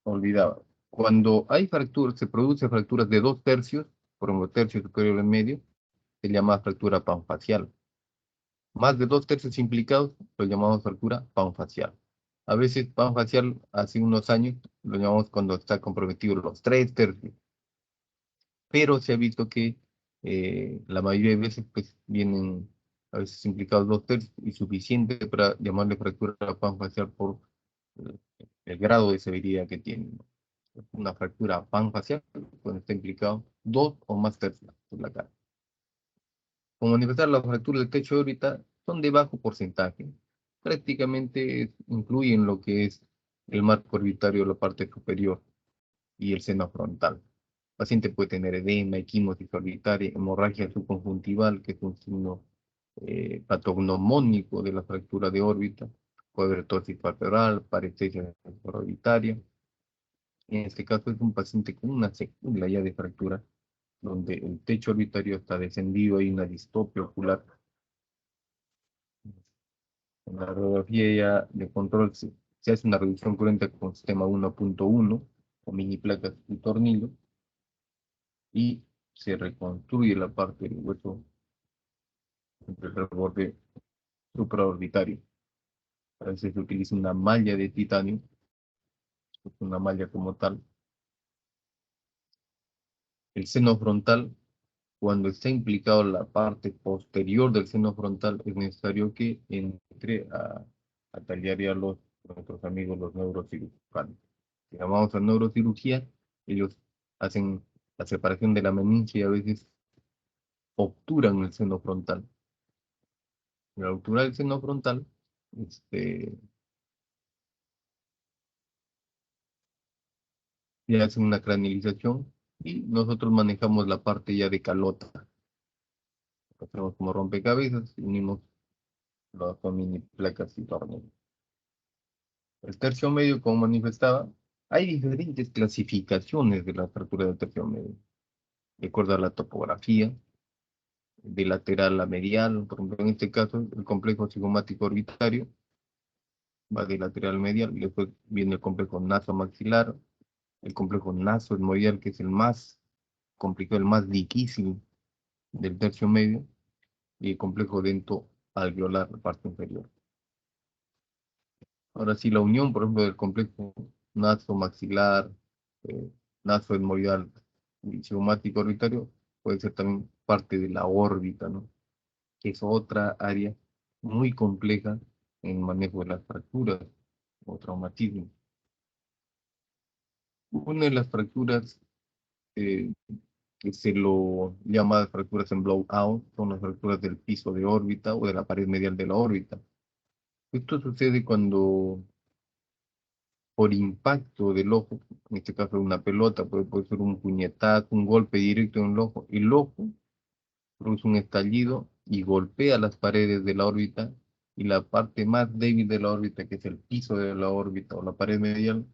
olvidaba. Cuando hay fracturas, se produce fracturas de 2 tercios, por ejemplo, tercio superior en medio, se llama fractura panfacial. Más de 2 tercios implicados, lo llamamos fractura panfacial. A veces panfacial, hace unos años, lo llamamos cuando está comprometido los 3 tercios. Pero se ha visto que la mayoría de veces pues, vienen a veces implicados 2 tercios y suficiente para llamarle fractura panfacial por el grado de severidad que tiene, ¿no? Una fractura panfacial cuando está implicado 2 o más tercios de la cara. Como manifestar las fracturas del techo de órbita son de bajo porcentaje. Prácticamente incluyen lo que es el marco orbitario, la parte superior y el seno frontal. El paciente puede tener edema, equimosis orbitaria, hemorragia subconjuntival, que es un signo patognomónico de la fractura de órbita. Puede haber tosis palpebral, parestesia orbitaria. En este caso es un paciente con una secuela ya de fractura, donde el techo orbitario está descendido, hay una distoplea ocular. En la radiografía ya de control se hace una reducción cruenta con sistema 1.1 o mini placas y tornillo y se reconstruye la parte del hueso entre el borde supraorbitario. A veces se utiliza una malla de titanio, una malla como tal. El seno frontal, cuando está implicado la parte posterior del seno frontal, es necesario que entre a tallar ya nuestros amigos los neurocirujanos. Si llamamos a neurocirugía, ellos hacen la separación de la meninge y a veces obturan el seno frontal. Al obturar el seno frontal, y hacen una cranilización y nosotros manejamos la parte ya de calota. Hacemos como rompecabezas y unimos con mini placas y tornillos. El tercio medio, como manifestaba, hay diferentes clasificaciones de la fractura del tercio medio, de acuerdo a la topografía, de lateral a medial. Por ejemplo, en este caso, el complejo cigomático orbitario va de lateral a medial, y después viene el complejo nasomaxilar, el complejo nasoesmoidial, que es el más complicado, el más difícil del tercio medio, y el complejo dentoalveolar, la parte inferior. Ahora sí, la unión, por ejemplo, del complejo nasomaxilar, eh, nasoesmoidal y cigomático orbitario puede ser también parte de la órbita, ¿no? Que es otra área muy compleja en el manejo de las fracturas o traumatismos. Una de las fracturas eh, que se lo llama fracturas en blowout son las fracturas del piso de órbita o de la pared medial de la órbita. Esto sucede cuando por impacto del ojo, en este caso una pelota, puede ser un puñetazo, un golpe directo en el ojo produce un estallido y golpea las paredes de la órbita y la parte más débil de la órbita, que es el piso de la órbita o la pared medial,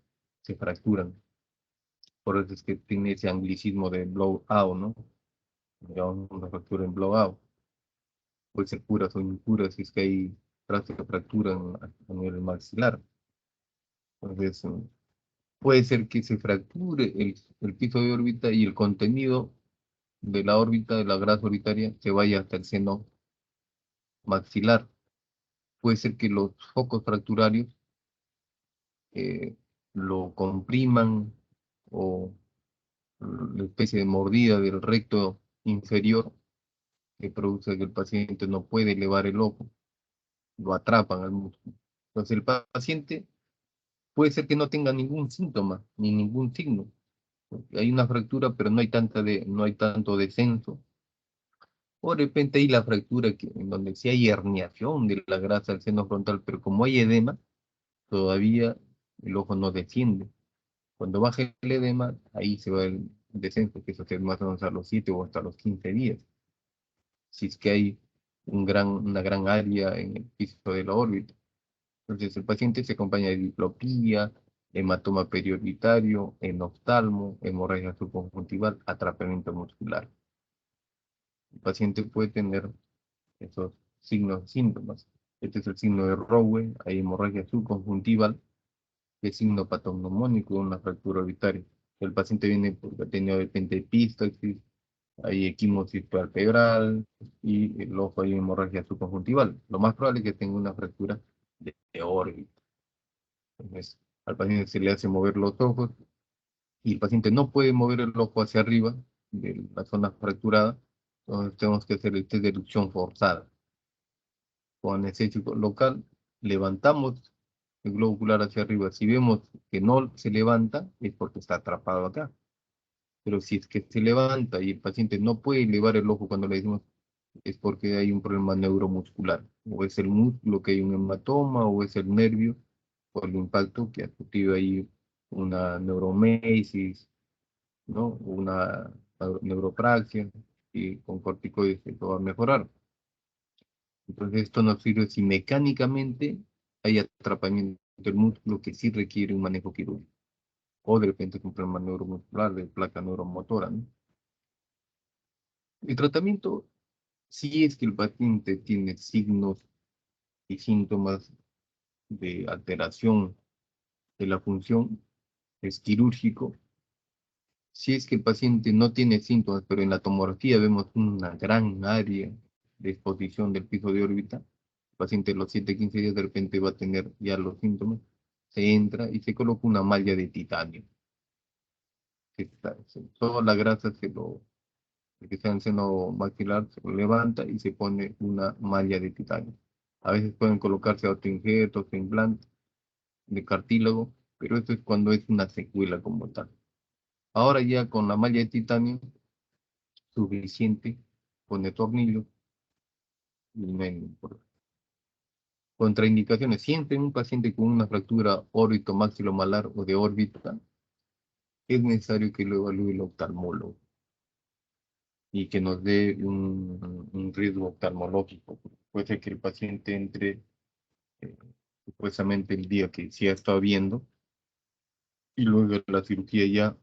se fracturan. Por eso es que tiene ese anglicismo de blowout, ¿no? Digamos, una fractura en blowout. Puede ser puras o impuras si es que hay trazos de fractura a nivel maxilar. Entonces, puede ser que se fracture el piso de órbita y el contenido de la órbita, de la grasa orbitaria, se vaya hasta el seno maxilar. Puede ser que los focos fracturarios lo compriman o la especie de mordida del recto inferior que produce que el paciente no puede elevar el ojo, lo atrapan al músculo. Entonces el paciente puede ser que no tenga ningún síntoma ni ningún signo. Hay una fractura, pero no hay tanto descenso. O de repente hay la fractura en donde sí hay herniación de la grasa del seno frontal, pero como hay edema, todavía el ojo no desciende. Cuando baje el edema, ahí se va el descenso, que eso es más o menos a los 7 o hasta los 15 días. Si es que hay una gran área en el piso de la órbita. Entonces, el paciente se acompaña de diplopía, hematoma periorbitario, enoftalmo, hemorragia subconjuntival, atrapamiento muscular. El paciente puede tener esos signos, síntomas. Este es el signo de Rowe, hay hemorragia subconjuntival, que es signo patognomónico de una fractura orbitaria. El paciente viene porque ha tenido de repente epístaxis, hay equimosis palpebral y el ojo hay hemorragia subconjuntival. Lo más probable es que tenga una fractura de órbita. Entonces, al paciente se le hace mover los ojos y el paciente no puede mover el ojo hacia arriba de la zona fracturada, entonces tenemos que hacer el test de erupción forzada. Con anestésico local, levantamos el globo ocular hacia arriba. Si vemos que no se levanta, es porque está atrapado acá. Pero si es que se levanta y el paciente no puede elevar el ojo cuando le decimos, es porque hay un problema neuromuscular. O es el músculo que hay un hematoma, o es el nervio, por el impacto que ha sufrido ahí una neuromesis, ¿no? Una neuropraxia, y con corticoides esto va a mejorar. Entonces esto nos sirve si mecánicamente hay atrapamiento del músculo que sí requiere un manejo quirúrgico. O de repente es un problema neuromuscular de placa neuromotora, ¿no? El tratamiento, si es que el paciente tiene signos y síntomas de alteración de la función, es quirúrgico. Si es que el paciente no tiene síntomas, pero en la tomografía vemos una gran área de exposición del piso de órbita, el paciente a los 7-15 días de repente va a tener ya los síntomas, se entra y se coloca una malla de titanio. Toda la grasa el que está en el seno maxilar se lo levanta y se pone una malla de titanio. A veces pueden colocarse autoinjertos, implantes de cartílago, pero esto es cuando es una secuela como tal. Ahora ya con la malla de titanio, suficiente, pone tornillos y no hay ningún problema. Contraindicaciones. Siempre en un paciente con una fractura órbito maxilomalar o de órbita, es necesario que lo evalúe el oftalmólogo y que nos dé un riesgo oftalmológico. Puede ser que el paciente entre eh, supuestamente el día que sí ha estado viendo y luego de la cirugía ya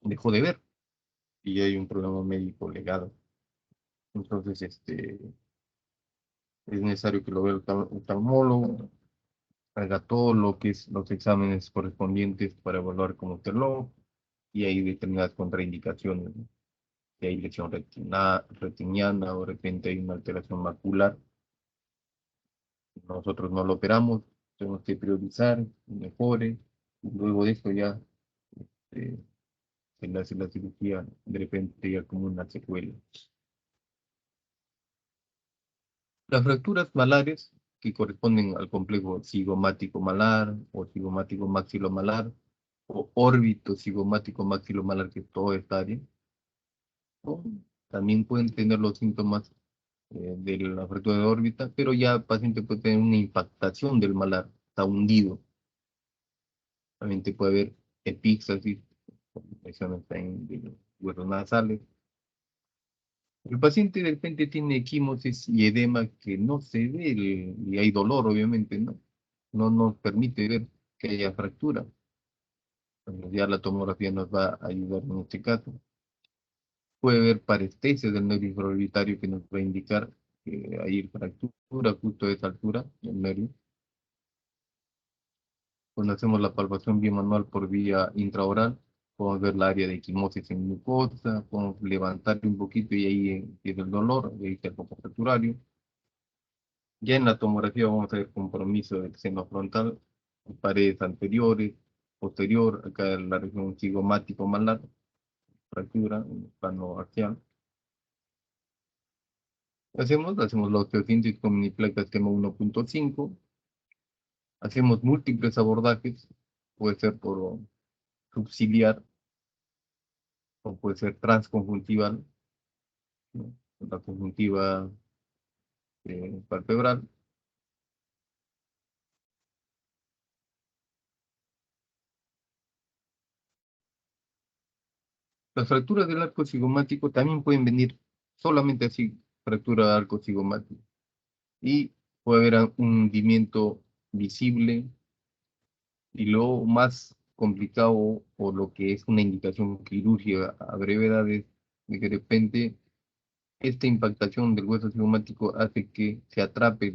dejó de ver y hay un problema médico legado. Entonces, es necesario que lo vea el oftalmólogo, haga todo lo que es los exámenes correspondientes para evaluar cómo está el ojo y hay determinadas contraindicaciones, ¿no? Si hay lesión retiniana o de repente hay una alteración macular, nosotros no lo operamos, tenemos que priorizar, mejore, y luego de esto ya eh, se le hace la cirugía de repente ya como una secuela. Las fracturas malares que corresponden al complejo cigomático malar o cigomático maxilomalar o órbito cigomático maxilomalar, que es toda esta área, ¿no? También pueden tener los síntomas de la fractura de órbita, pero ya el paciente puede tener una impactación del malar, está hundido. También te puede haber epíxasis, lesiones en de los huesos nasales. El paciente de repente tiene equimosis y edema que no se ve y hay dolor, obviamente, ¿no? No nos permite ver que haya fractura. Entonces ya la tomografía nos va a ayudar en este caso. Puede haber parestesia del nervio infraorbitario que nos va a indicar que hay fractura justo de esa altura del nervio. Cuando hacemos la palpación bimanual por vía intraoral, podemos ver la área de equimosis en mucosa, podemos levantar un poquito y ahí empieza el dolor, y ahí está el foco fracturario. Ya en la tomografía vamos a ver compromiso del seno frontal, paredes anteriores, posterior, acá en la región cigomático malar, fractura en el plano axial. Hacemos la osteosíntesis con mini placas tema 1.5, hacemos múltiples abordajes, puede ser por subciliar o puede ser transconjuntival, ¿no? La conjuntiva palpebral. Las fracturas del arco cigomático también pueden venir solamente así, fractura del arco cigomático. Y puede haber un hundimiento visible y lo más complicado o lo que es una indicación quirúrgica a brevedad es de que de repente esta impactación del hueso cigomático hace que se atrape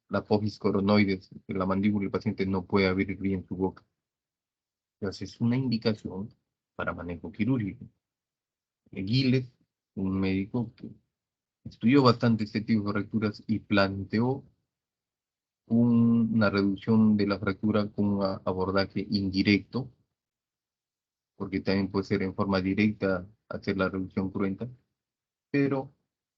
la apófisis coronoides de la mandíbula y el paciente no puede abrir bien su boca. Entonces es una indicación para manejo quirúrgico. Giles, un médico que estudió bastante este tipo de fracturas y planteó una reducción de la fractura con un abordaje indirecto, porque también puede ser en forma directa hacer la reducción cruenta, pero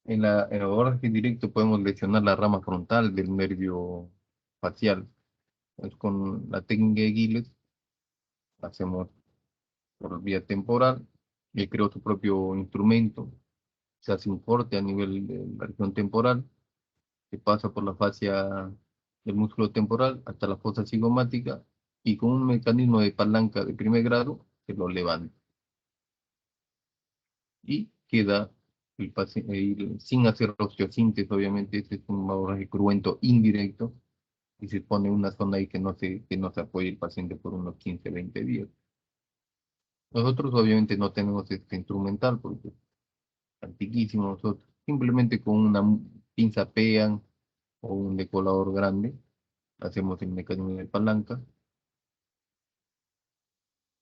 en el abordaje directo podemos lesionar la rama frontal del nervio facial. Entonces, con la técnica de Giles hacemos por vía temporal, él creó su propio instrumento, se hace un corte a nivel de la región temporal, se pasa por la fascia del músculo temporal hasta la fosa cigomática y con un mecanismo de palanca de primer grado se lo levanta y queda el paciente sin hacer osteosíntesis, obviamente. Este es un abordaje cruento indirecto y se pone una zona ahí que no se apoye el paciente por unos 15, 20 días. Nosotros obviamente no tenemos este instrumental porque es antiquísimo. Nosotros simplemente con una pinza PEAN o un decolador grande hacemos el mecanismo de palanca.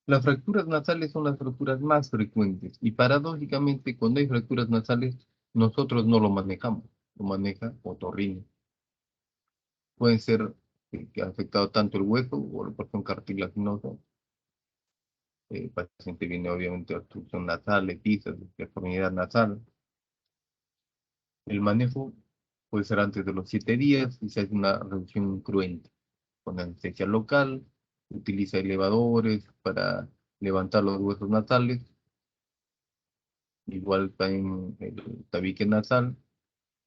Las fracturas nasales son las fracturas más frecuentes y paradójicamente cuando hay fracturas nasales nosotros no lo manejamos, lo maneja otorrino. Pueden ser que ha afectado tanto el hueso o la porción cartilaginosa. El paciente viene obviamente de obstrucción nasal, episis, deformidad nasal. El manejo puede ser antes de los 7 días y se hace una reducción cruenta con anestesia local, utiliza elevadores para levantar los huesos nasales, igual también el tabique nasal,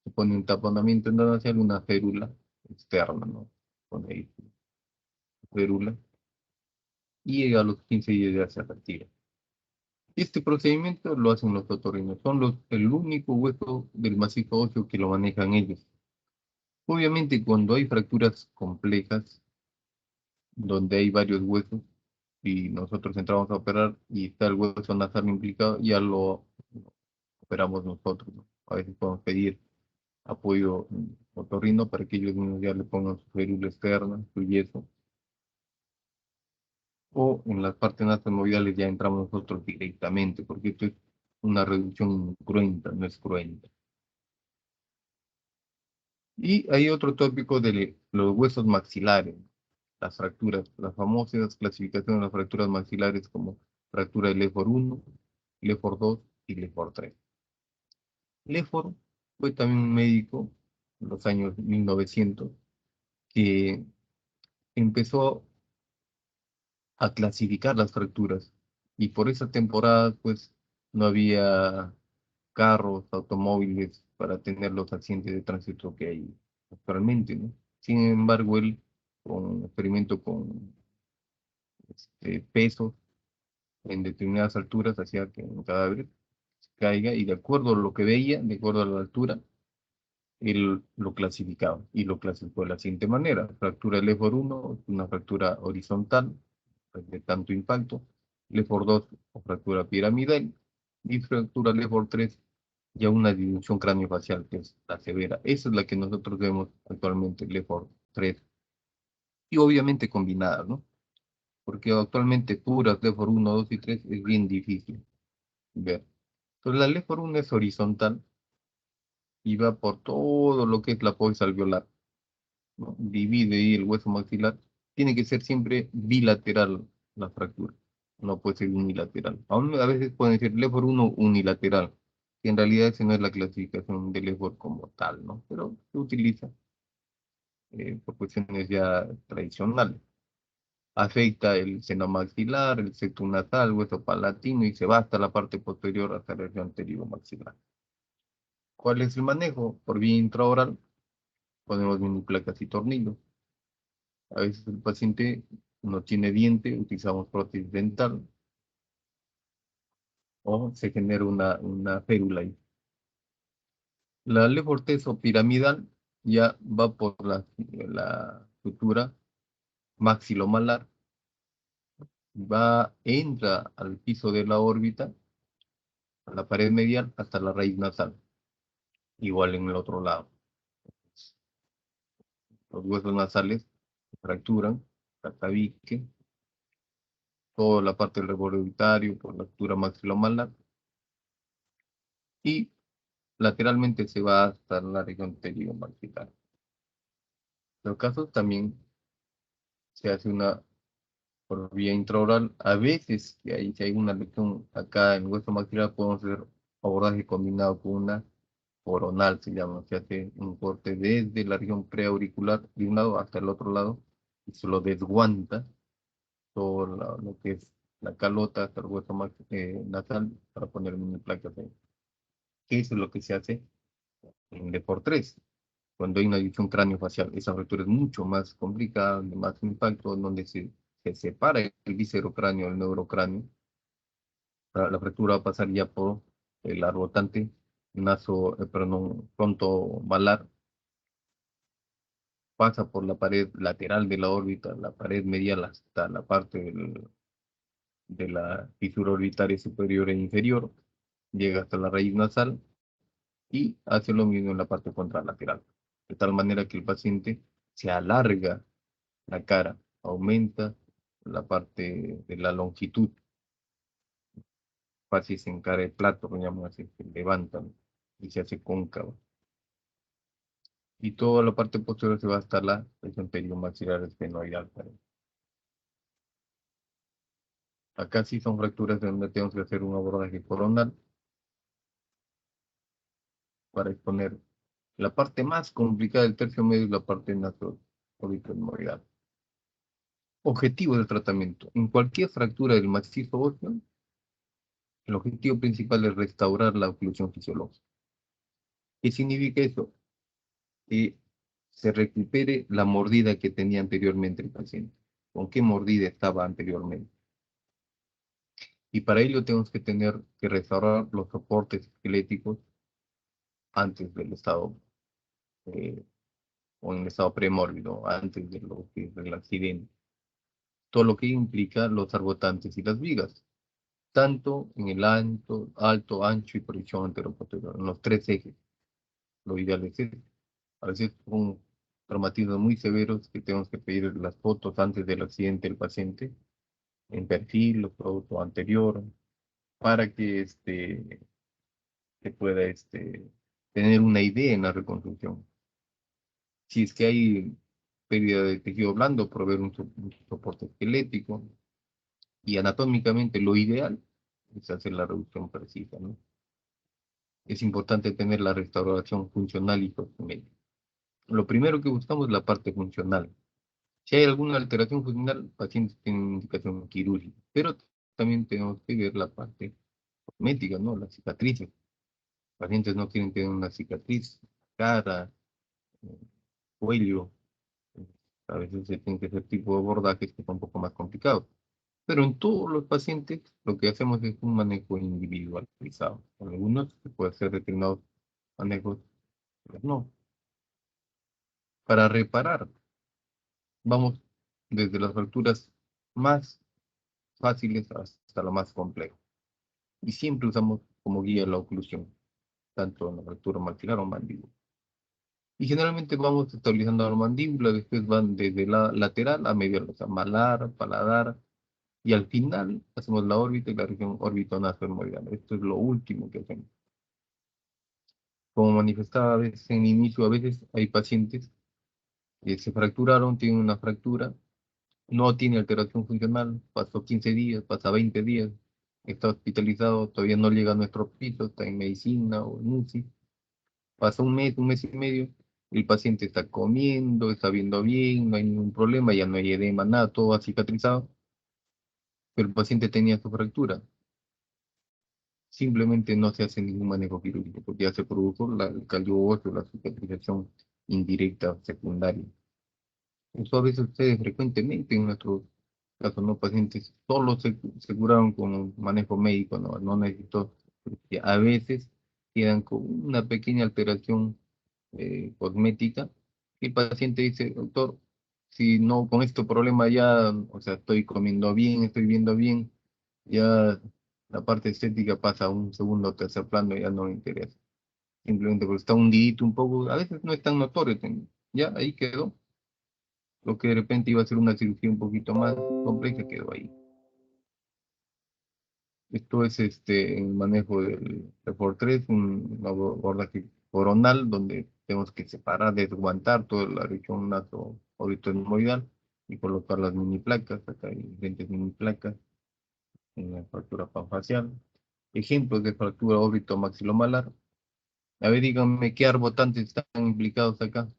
se pone un taponamiento endonasal, una férula externa, ¿no? Pone ahí férula. y a los 15 días ya se retira. Este procedimiento lo hacen los otorrinos, son el único hueso del macizo óseo que lo manejan ellos. Obviamente cuando hay fracturas complejas, donde hay varios huesos, y nosotros entramos a operar y está el hueso nasal implicado, ya lo operamos nosotros, ¿no? A veces podemos pedir apoyo otorrino para que ellos mismos ya le pongan su férula externa, su yeso, o en las partes nasomediales ya entramos nosotros directamente, porque esto es una reducción cruenta, no es cruenta. Y hay otro tópico de los huesos maxilares, las fracturas, las famosas clasificaciones de las fracturas maxilares como fractura de Lefford 1, Lefford 2 y Lefford 3. Lefford fue también un médico en los años 1900 que empezó a clasificar las fracturas y por esa temporada pues no había carros, automóviles para tener los accidentes de tránsito que hay actualmente, ¿no? Sin embargo, él con un experimento con pesos en determinadas alturas hacía que un cadáver caiga y de acuerdo a lo que veía, de acuerdo a la altura, él lo clasificaba y lo clasificó de la siguiente manera. Fractura de Lefford 1, una fractura horizontal de tanto impacto. Lefford 2, o fractura piramidal. Y fractura Lefford 3, ya una disfunción craneofacial, que es la severa. Esa es la que nosotros vemos actualmente, Lefford 3. Y obviamente combinadas, ¿no? Porque actualmente puras Lefford 1, 2 y 3 es bien difícil ver. Entonces la Lefford 1 es horizontal y va por todo lo que es la fosa alveolar, ¿no? Divide ahí el hueso maxilar. Tiene que ser siempre bilateral la fractura, no puede ser unilateral. Aún a veces pueden decir Lefford 1 unilateral, que en realidad esa no es la clasificación de Lefford como tal, ¿no? Pero se utiliza por cuestiones ya tradicionales. Afecta el seno maxilar, el septum nasal, hueso palatino y se va hasta la parte posterior, hasta el región anterior maxilar. ¿Cuál es el manejo? Por vía intraoral, ponemos mini placas y tornillos. A veces el paciente no tiene diente, utilizamos prótesis dental o se genera una férula ahí. La leforteso piramidal ya va por la sutura maxilomalar, entra al piso de la órbita, a la pared medial, hasta la raíz nasal, igual en el otro lado. Los huesos nasales se fracturan, el tabique, toda la parte del reborde auditario por la sutura maxilomalar y lateralmente se va hasta la región anterior-maxilar. En los casos también se hace una por vía intraoral. A veces, si hay una lesión acá en el hueso maxilar, podemos hacer abordaje combinado con una coronal, se llama. Se hace un corte desde la región preauricular de un lado hasta el otro lado y se lo desguanta todo lo que es la calota hasta el hueso nasal para poner una placa. Eso es lo que se hace en D por 3 cuando hay una división cráneo-facial. Esa fractura es mucho más complicada, de más impacto, donde se separa el viscerocráneo del neurocráneo. La fractura va a pasar ya por el arbotante perdón, fronto malar, pasa por la pared lateral de la órbita, la pared medial hasta la parte de la fisura orbitaria superior e inferior, llega hasta la raíz nasal y hace lo mismo en la parte contralateral, de tal manera que el paciente se alarga la cara, aumenta la parte de la longitud, casi se encara el plato, lo llaman así, se levantan y se hace cóncavo. Y toda la parte posterior se va hasta la región maxilar esfenoidal. Acá sí son fracturas donde tenemos que hacer un abordaje coronal para exponer la parte más complicada del tercio medio y la parte nasogenital. Objetivo del tratamiento. En cualquier fractura del macizo óseo, el objetivo principal es restaurar la oclusión fisiológica. ¿Qué significa eso? Que se recupere la mordida que tenía anteriormente el paciente. ¿Con qué mordida estaba anteriormente? Y para ello tenemos que tener que restaurar los soportes esqueléticos antes del estado, eh, o en el estado premórbido, antes de lo que es el accidente. Todo lo que implica los arbotantes y las vigas, tanto en el alto, ancho y proyección anteroposterior, en los tres ejes. Lo ideal es eso. A veces son traumatismos muy severos que tenemos que pedir las fotos antes del accidente del paciente, en perfil o foto anterior, para que se pueda tener una idea en la reconstrucción. Si es que hay pérdida de tejido blando, proveer un soporte esquelético, y anatómicamente lo ideal es hacer la reducción precisa, ¿no? Es importante tener la restauración funcional y cosmética. Lo primero que buscamos es la parte funcional. Si hay alguna alteración funcional, pacientes tienen indicación quirúrgica, pero también tenemos que ver la parte cosmética, ¿no? Las cicatrices. Pacientes no quieren tener una cicatriz, cara, eh, cuello. eh, A veces se tiene que hacer tipo de abordajes que son un poco más complicados. Pero en todos los pacientes lo que hacemos es un manejo individualizado. En algunos se puede hacer determinados manejos, otros no. Para reparar, vamos desde las fracturas más fáciles hasta la más compleja. Y siempre usamos como guía la oclusión, tanto en la fractura maxilar o mandíbula. Y generalmente vamos estabilizando la mandíbula, después van desde la lateral a medial, o sea, malar, paladar, y al final hacemos la órbita y la región órbito-nasohemorroidal. Esto es lo último que hacemos. Como manifestaba a veces en el inicio, a veces hay pacientes que se fracturaron, tienen una fractura, no tiene alteración funcional, pasó 15 días, pasa 20 días, está hospitalizado, todavía no llega a nuestro piso, está en medicina o en UCI, pasa un mes y medio, el paciente está comiendo, está viendo bien, no hay ningún problema, ya no hay edema, nada, todo ha cicatrizado, pero el paciente tenía su fractura. Simplemente no se hace ningún manejo quirúrgico porque ya se produjo el callo óseo, la cicatrización indirecta secundaria. Eso a veces sucede frecuentemente en nuestros casos, ¿no? Pacientes solo se curaron con un manejo médico, no necesitó, porque a veces quedan con una pequeña alteración cosmética y el paciente dice, doctor, si no, con este problema ya, o sea, estoy comiendo bien, estoy viendo bien, ya la parte estética pasa a un segundo o tercer plano, ya no me interesa. Simplemente porque está hundidito un poco, a veces no es tan notorio, ya ahí quedó. Lo que de repente iba a ser una cirugía un poquito más compleja quedó ahí. Esto es el manejo del Report 3, un abordaje coronal donde tenemos que separar, desguantar toda la región naso orbitohemorroidal y colocar las mini placas. Acá hay diferentes mini placas en la fractura panfacial. Ejemplos de fractura órbito-maxilomalar. A ver, díganme qué arbotantes están implicados acá.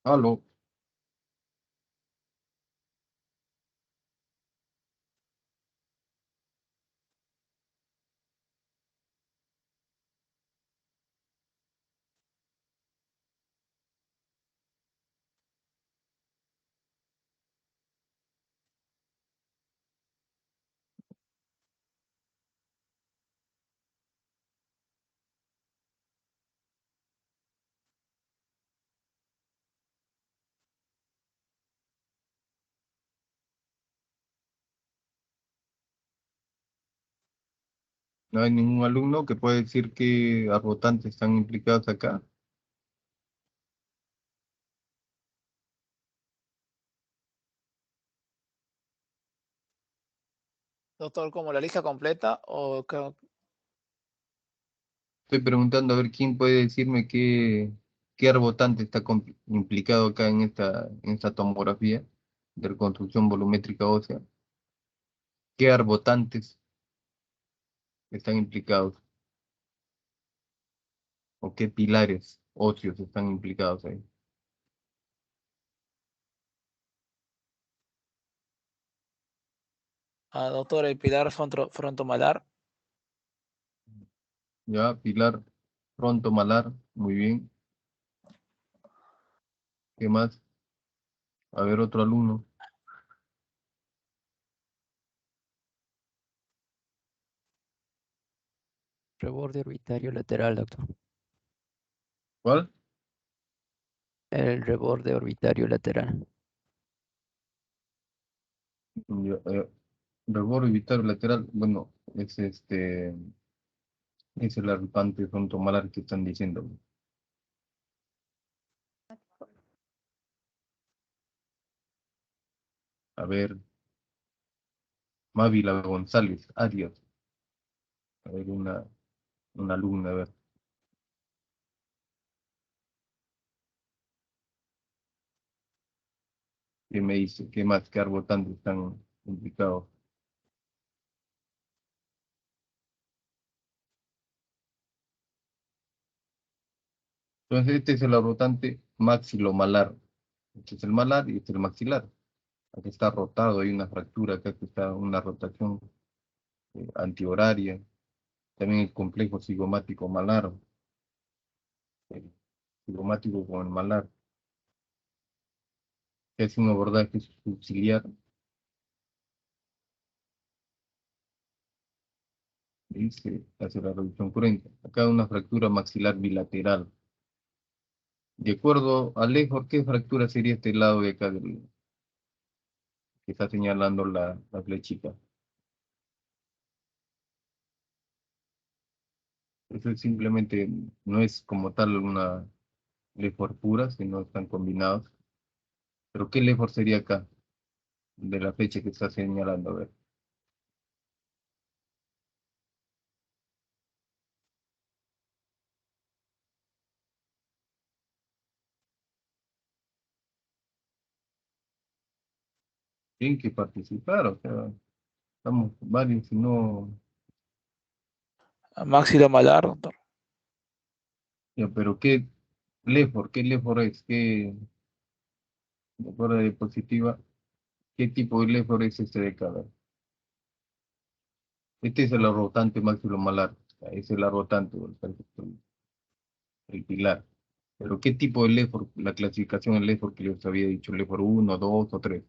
Aló. No hay ningún alumno que pueda decir qué arbotantes están implicados acá. Doctor, ¿como la lista completa o Estoy preguntando a ver quién puede decirme qué arbotante está implicado acá en esta tomografía de reconstrucción volumétrica ósea? ¿Qué arbotantes están implicados o qué pilares óseos están implicados ahí? Doctor, el pilar frontomalar. Ya, pilar frontomalar, muy bien. ¿Qué más? A ver, otro alumno. Reborde orbitario lateral, doctor. ¿Cuál? El reborde orbitario lateral. Ya, reborde vital lateral, bueno, es el arropante frontomalar que están diciendo. A ver, Mávila González, Arias. A ver, una alumna, a ver. ¿Qué me dice? ¿Qué más? ¿Qué arbotantes están implicados? Entonces, este es el arrotante maxilomalar. Este es el malar y este es el maxilar. Aquí está rotado, hay una fractura, acá está una rotación antihoraria. También el complejo cigomático malar, el cigomático con el malar, que es un abordaje subciliar. Dice, hace la reducción cruenta. Acá una fractura maxilar bilateral. De acuerdo a Lejor, ¿qué fractura sería este lado de acá que está señalando la flechita? Eso es simplemente, no es como tal una Lejor pura, sino están combinados. Pero ¿qué Lejor sería acá? De la flecha que está señalando, a ver. Tienen que participar, o sea, estamos varios, si no, Maxilomalar, doctor. ya, pero ¿qué Lejor es? ¿Qué Lejor de diapositiva? ¿Qué tipo de Lejor es este de acá? A ver. Este es el rotante maxilomalar, es el rotante, el pilar. Pero ¿qué tipo de Lefort? La clasificación del Lefort que les había dicho, Lefort uno 2 o 3.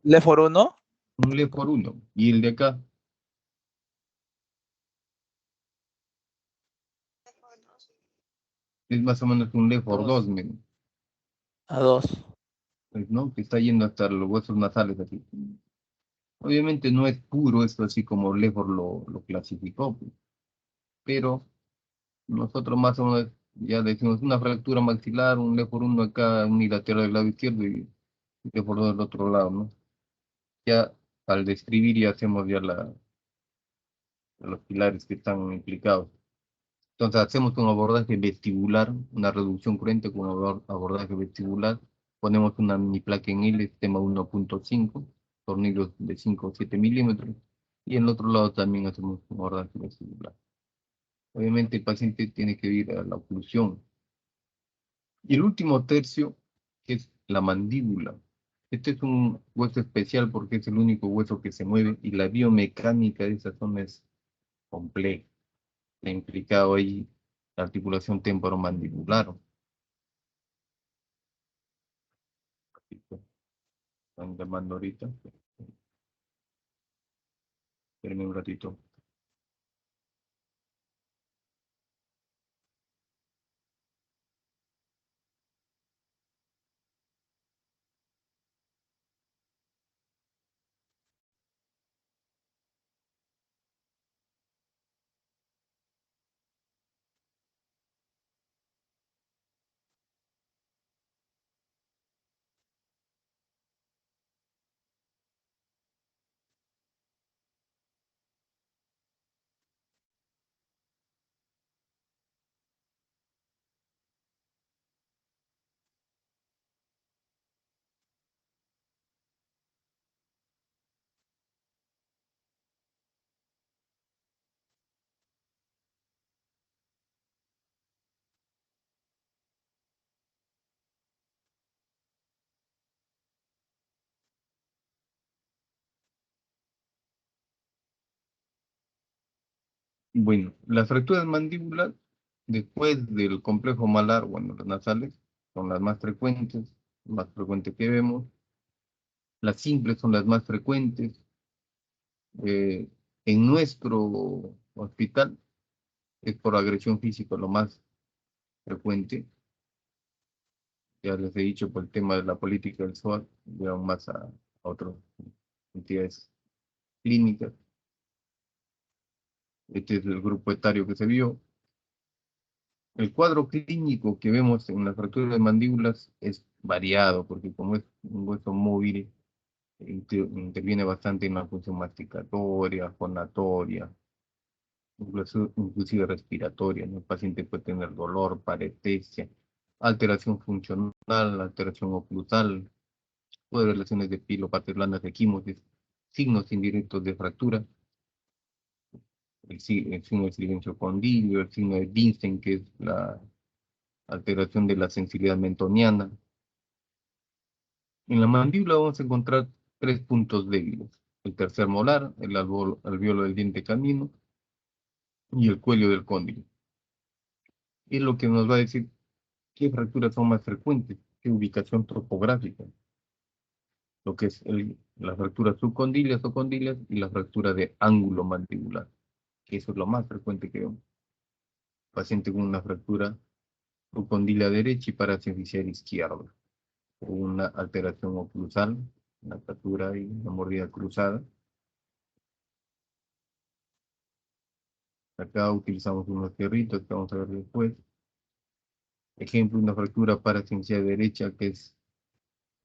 Lefor 1. Un Lefort uno. Y el de acá es más o menos un Lefort 2, A 2. ¿no? Que está yendo hasta los huesos nasales así. Obviamente no es puro esto así como Lefort lo clasificó, pues, pero nosotros más o menos ya decimos una fractura maxilar, un Lefort uno acá unilateral del lado izquierdo y Lefort 2 del otro lado, ¿no? Ya al describir ya hacemos ya los pilares que están implicados. Entonces hacemos un abordaje vestibular, una reducción cruenta con un abordaje vestibular. Ponemos una mini placa en L, sistema 1.5, tornillos de 5 o 7 milímetros. Y en el otro lado también hacemos un abordaje vestibular. Obviamente el paciente tiene que ir a la oclusión. Y el último tercio, que es la mandíbula. Este es un hueso especial porque es el único hueso que se mueve y la biomecánica de esa zona es compleja. Ha implicado ahí la articulación temporomandibular. Están llamando ahorita. Espérenme un ratito. Bueno, las fracturas mandíbulas, después del complejo malar, bueno, las nasales, son las más frecuentes que vemos. Las simples son las más frecuentes. Eh, en nuestro hospital es por agresión física lo más frecuente. Ya les he dicho por el tema de la política del SOAT, llevan más a otras entidades clínicas. Este es el grupo etario que se vio. El cuadro clínico que vemos en las fracturas de mandíbulas es variado, porque como es un hueso móvil, interviene bastante en la función masticatoria, fonatoria, inclusive respiratoria, ¿no? El paciente puede tener dolor, parestesia, alteración funcional, alteración oclusal, puede haber lesiones de piel o partes blandas de quimosis, signos indirectos de fractura, el signo de silencio condilio, el signo de Vincent, que es la alteración de la sensibilidad mentoniana. En la mandíbula vamos a encontrar tres puntos débiles: el tercer molar, el alveolo del diente canino y el cuello del cóndilo. Es lo que nos va a decir qué fracturas son más frecuentes, qué ubicación topográfica, lo que es la fractura subcondilia o condilias y la fractura de ángulo mandibular, que eso es lo más frecuente que vemos. Paciente con una fractura subcondilia derecha y parasinficial izquierda, o una alteración oclusal, una fractura y una mordida cruzada. Acá utilizamos unos fierritos que vamos a ver después. Ejemplo, una fractura parasinficial derecha, que es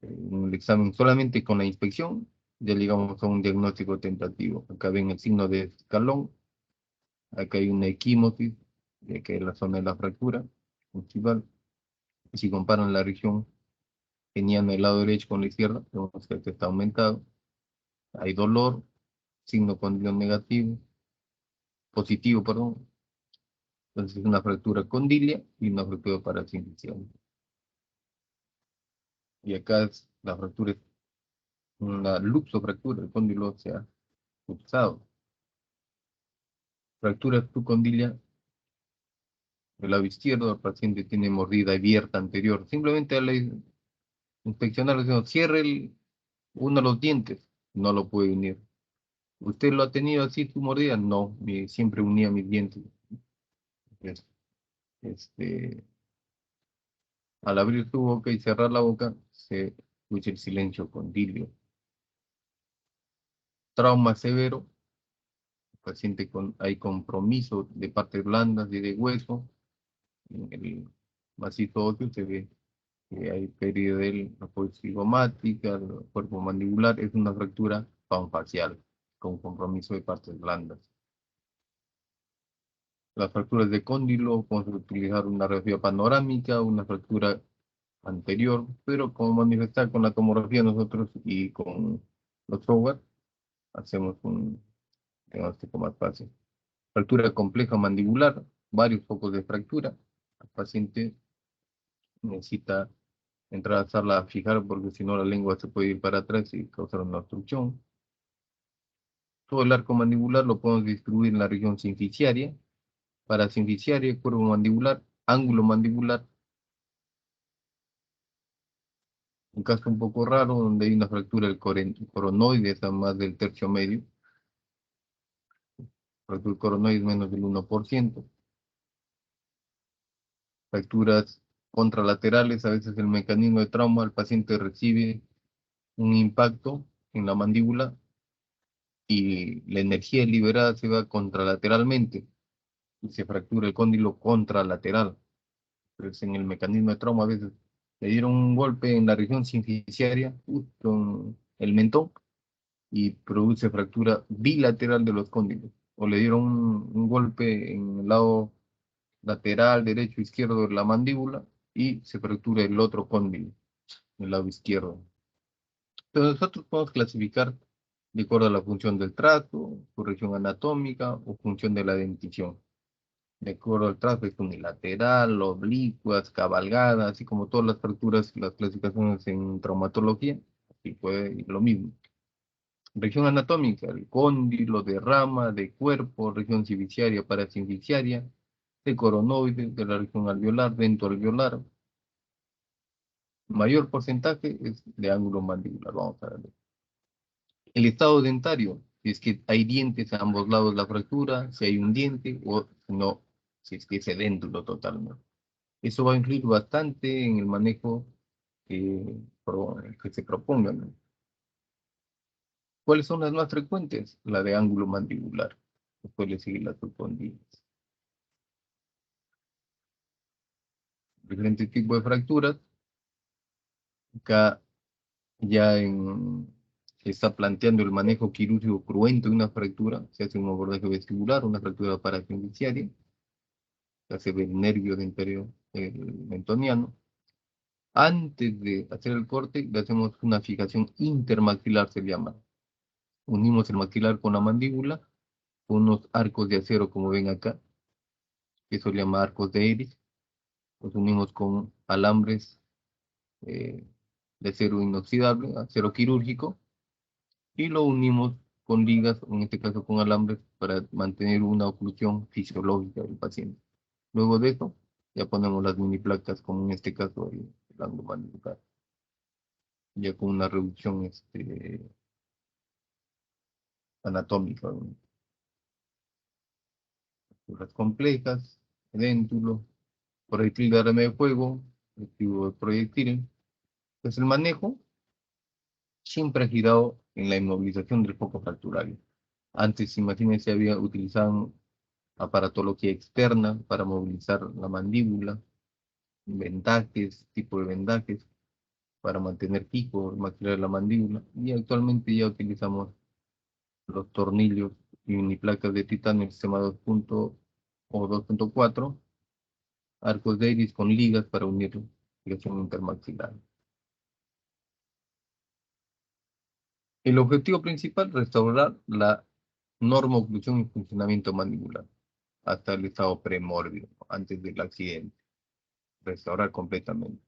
en el examen solamente con la inspección, ya llegamos a un diagnóstico tentativo. Acá ven el signo de escalón, acá hay una equimosis, de que es la zona de la fractura ostival. Y si comparan la región geniana del lado derecho con la izquierda, vemos que este está aumentado. Hay dolor, signo condiliar negativo, positivo, perdón. Entonces es una fractura condilia y una fractura parasinficial. Y acá la fractura es una luxofractura, el cóndilo se ha luxado. Fractura subcondilia del lado izquierdo, el paciente tiene mordida abierta anterior. Simplemente al inspeccionar, le decimos, cierre uno de los dientes, no lo puede unir. ¿Usted lo ha tenido así, su mordida? No, siempre unía mis dientes. Es- Este, al abrir su boca y cerrar la boca, se escucha el silencio condilio. Trauma severo, paciente hay compromiso de partes blandas y de hueso. En el macizo óseo se ve que hay pérdida del apoyo cigomática, el cuerpo mandibular. Es una fractura panfacial con compromiso de partes blandas. Las fracturas de cóndilo, podemos utilizar una radiografía panorámica, una fractura anterior, pero como manifestar con la tomografía nosotros y con los software, hacemos un diagnóstico más fácil. Fractura compleja mandibular, varios focos de fractura. El paciente necesita entrar a la sala a fijar porque si no la lengua se puede ir para atrás y causar una obstrucción. Todo el arco mandibular lo podemos distribuir en la región sinficiaria, parasinficiaria, cuerpo mandibular, ángulo mandibular. Un caso un poco raro donde hay una fractura del coronoides a más del tercio medio. Fractura del coronoides menos del 1%. Fracturas contralaterales, a veces el mecanismo de trauma, el paciente recibe un impacto en la mandíbula y la energía liberada se va contralateralmente y se fractura el cóndilo contralateral. Entonces, en el mecanismo de trauma, a veces le dieron un golpe en la región sinficiaria, justo en el mentón, y produce fractura bilateral de los cóndilos. O le dieron un golpe en el lado lateral, derecho, izquierdo de la mandíbula, y se fractura el otro cóndilo, el lado izquierdo. Pero nosotros podemos clasificar de acuerdo a la función del trato, su región anatómica o función de la dentición. De acuerdo al trato es unilateral, oblicuas, cabalgadas, así como todas las fracturas, las clasificaciones en traumatología, y puede ir lo mismo. Región anatómica, el cóndilo, de rama, de cuerpo, región civiciaria, paraciviciaria, de coronoide, de la región alveolar, dentoalveolar. Mayor porcentaje es de ángulo mandibular. Vamos a ver. El estado dentario, si es que hay dientes a ambos lados de la fractura, si hay un diente o no, si es que es edéntulo totalmente. Eso va a influir bastante en el manejo que se proponga, ¿no? ¿Cuáles son las más frecuentes? La de ángulo mandibular. Después le sigue la subcondilas. Diferentes tipos de fracturas. Acá ya se está planteando el manejo quirúrgico cruento de una fractura. Se hace un abordaje vestibular, una fractura parafisiciaria. Se hace el nervio dentario mentoniano. Antes de hacer el corte, le hacemos una fijación intermaxilar, se llama. Unimos el maxilar con la mandíbula, con unos arcos de acero, como ven acá, que eso se llama arcos de Eris. Los unimos con alambres de acero inoxidable, acero quirúrgico, y lo unimos con ligas, en este caso con alambres, para mantener una oclusión fisiológica del paciente. Luego de eso, ya ponemos las mini placas, como en este caso el ángulo mandibular, ya con una reducción anatómica, ¿no? Figuras complejas, edéntulo, proyectil de arma de fuego, objetivo de proyectil. Pues el manejo siempre ha girado en la inmovilización del foco fracturario. Antes, imagínense, utilizaban aparatología externa para movilizar la mandíbula, vendajes, tipo de vendajes, para mantener fijo el maxilar de la mandíbula. Y actualmente ya utilizamos los tornillos y uniplacas de titanio, el sistema 2.0 o 2.4, arcos de Eris con ligas para unir fijación intermaxilar. El objetivo principal, restaurar la norma oclusión y funcionamiento mandibular hasta el estado premórbido, antes del accidente. Restaurar completamente.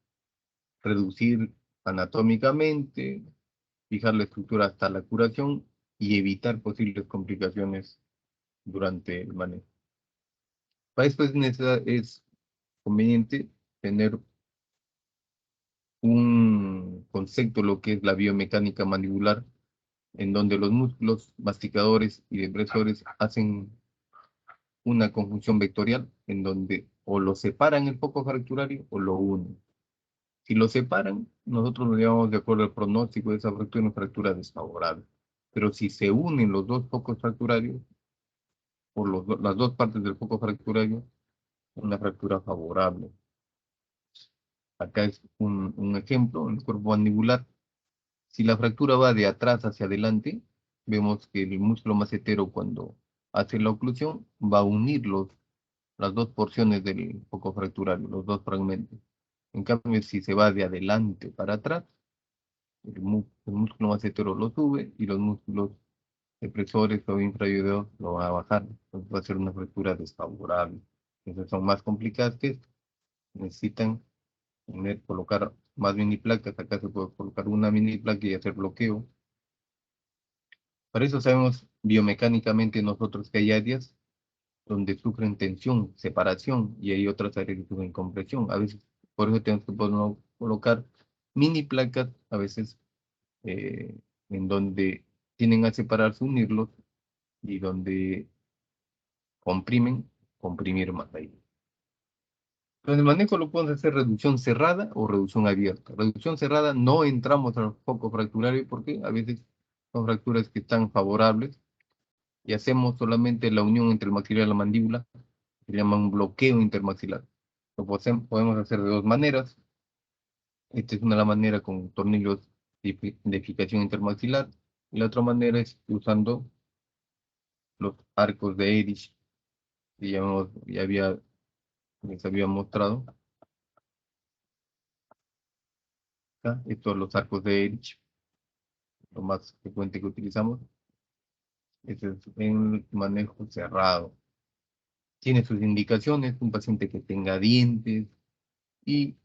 Reducir anatómicamente, fijar la estructura hasta la curación y evitar posibles complicaciones durante el manejo. Para esto es conveniente tener un concepto, lo que es la biomecánica mandibular, en donde los músculos masticadores y depresores hacen una conjunción vectorial, en donde o lo separan el foco fracturario o lo unen. Si lo separan, nosotros lo llevamos de acuerdo al pronóstico de esa fractura, una fractura desfavorable. Pero si se unen los dos focos fracturarios, o las dos partes del foco fracturario, una fractura favorable. Acá es un ejemplo, en el cuerpo mandibular. Si la fractura va de atrás hacia adelante, vemos que el músculo macetero, cuando hace la oclusión, va a unir las dos porciones del foco fracturario, los dos fragmentos. En cambio, si se va de adelante para atrás, el músculo macetero lo sube y los músculos depresores o infrayudeos lo va a bajar. Entonces va a ser una fractura desfavorable. Entonces son más complicadas que esto. Necesitan colocar más mini placas. Acá se puede colocar una mini placa y hacer bloqueo. Para eso sabemos biomecánicamente nosotros que hay áreas donde sufren tensión, separación, y hay otras áreas que sufren compresión. A veces, por eso tenemos que colocar mini placas, a veces en donde tienden a separarse, unirlos, y donde comprimir más ahí. Entonces, el manejo lo podemos hacer reducción cerrada o reducción abierta. Reducción cerrada no entramos al foco fracturario porque a veces son fracturas que están favorables y hacemos solamente la unión entre el maxilar y la mandíbula, que se llama un bloqueo intermaxilar. Lo podemos hacer de dos maneras. Esta es la manera con tornillos de fijación intermaxilar. Y la otra manera es usando los arcos de Eris, que les había mostrado. Acá, estos son los arcos de Eris, lo más frecuente que utilizamos. Este es el manejo cerrado. Tiene sus indicaciones, un paciente que tenga dientes y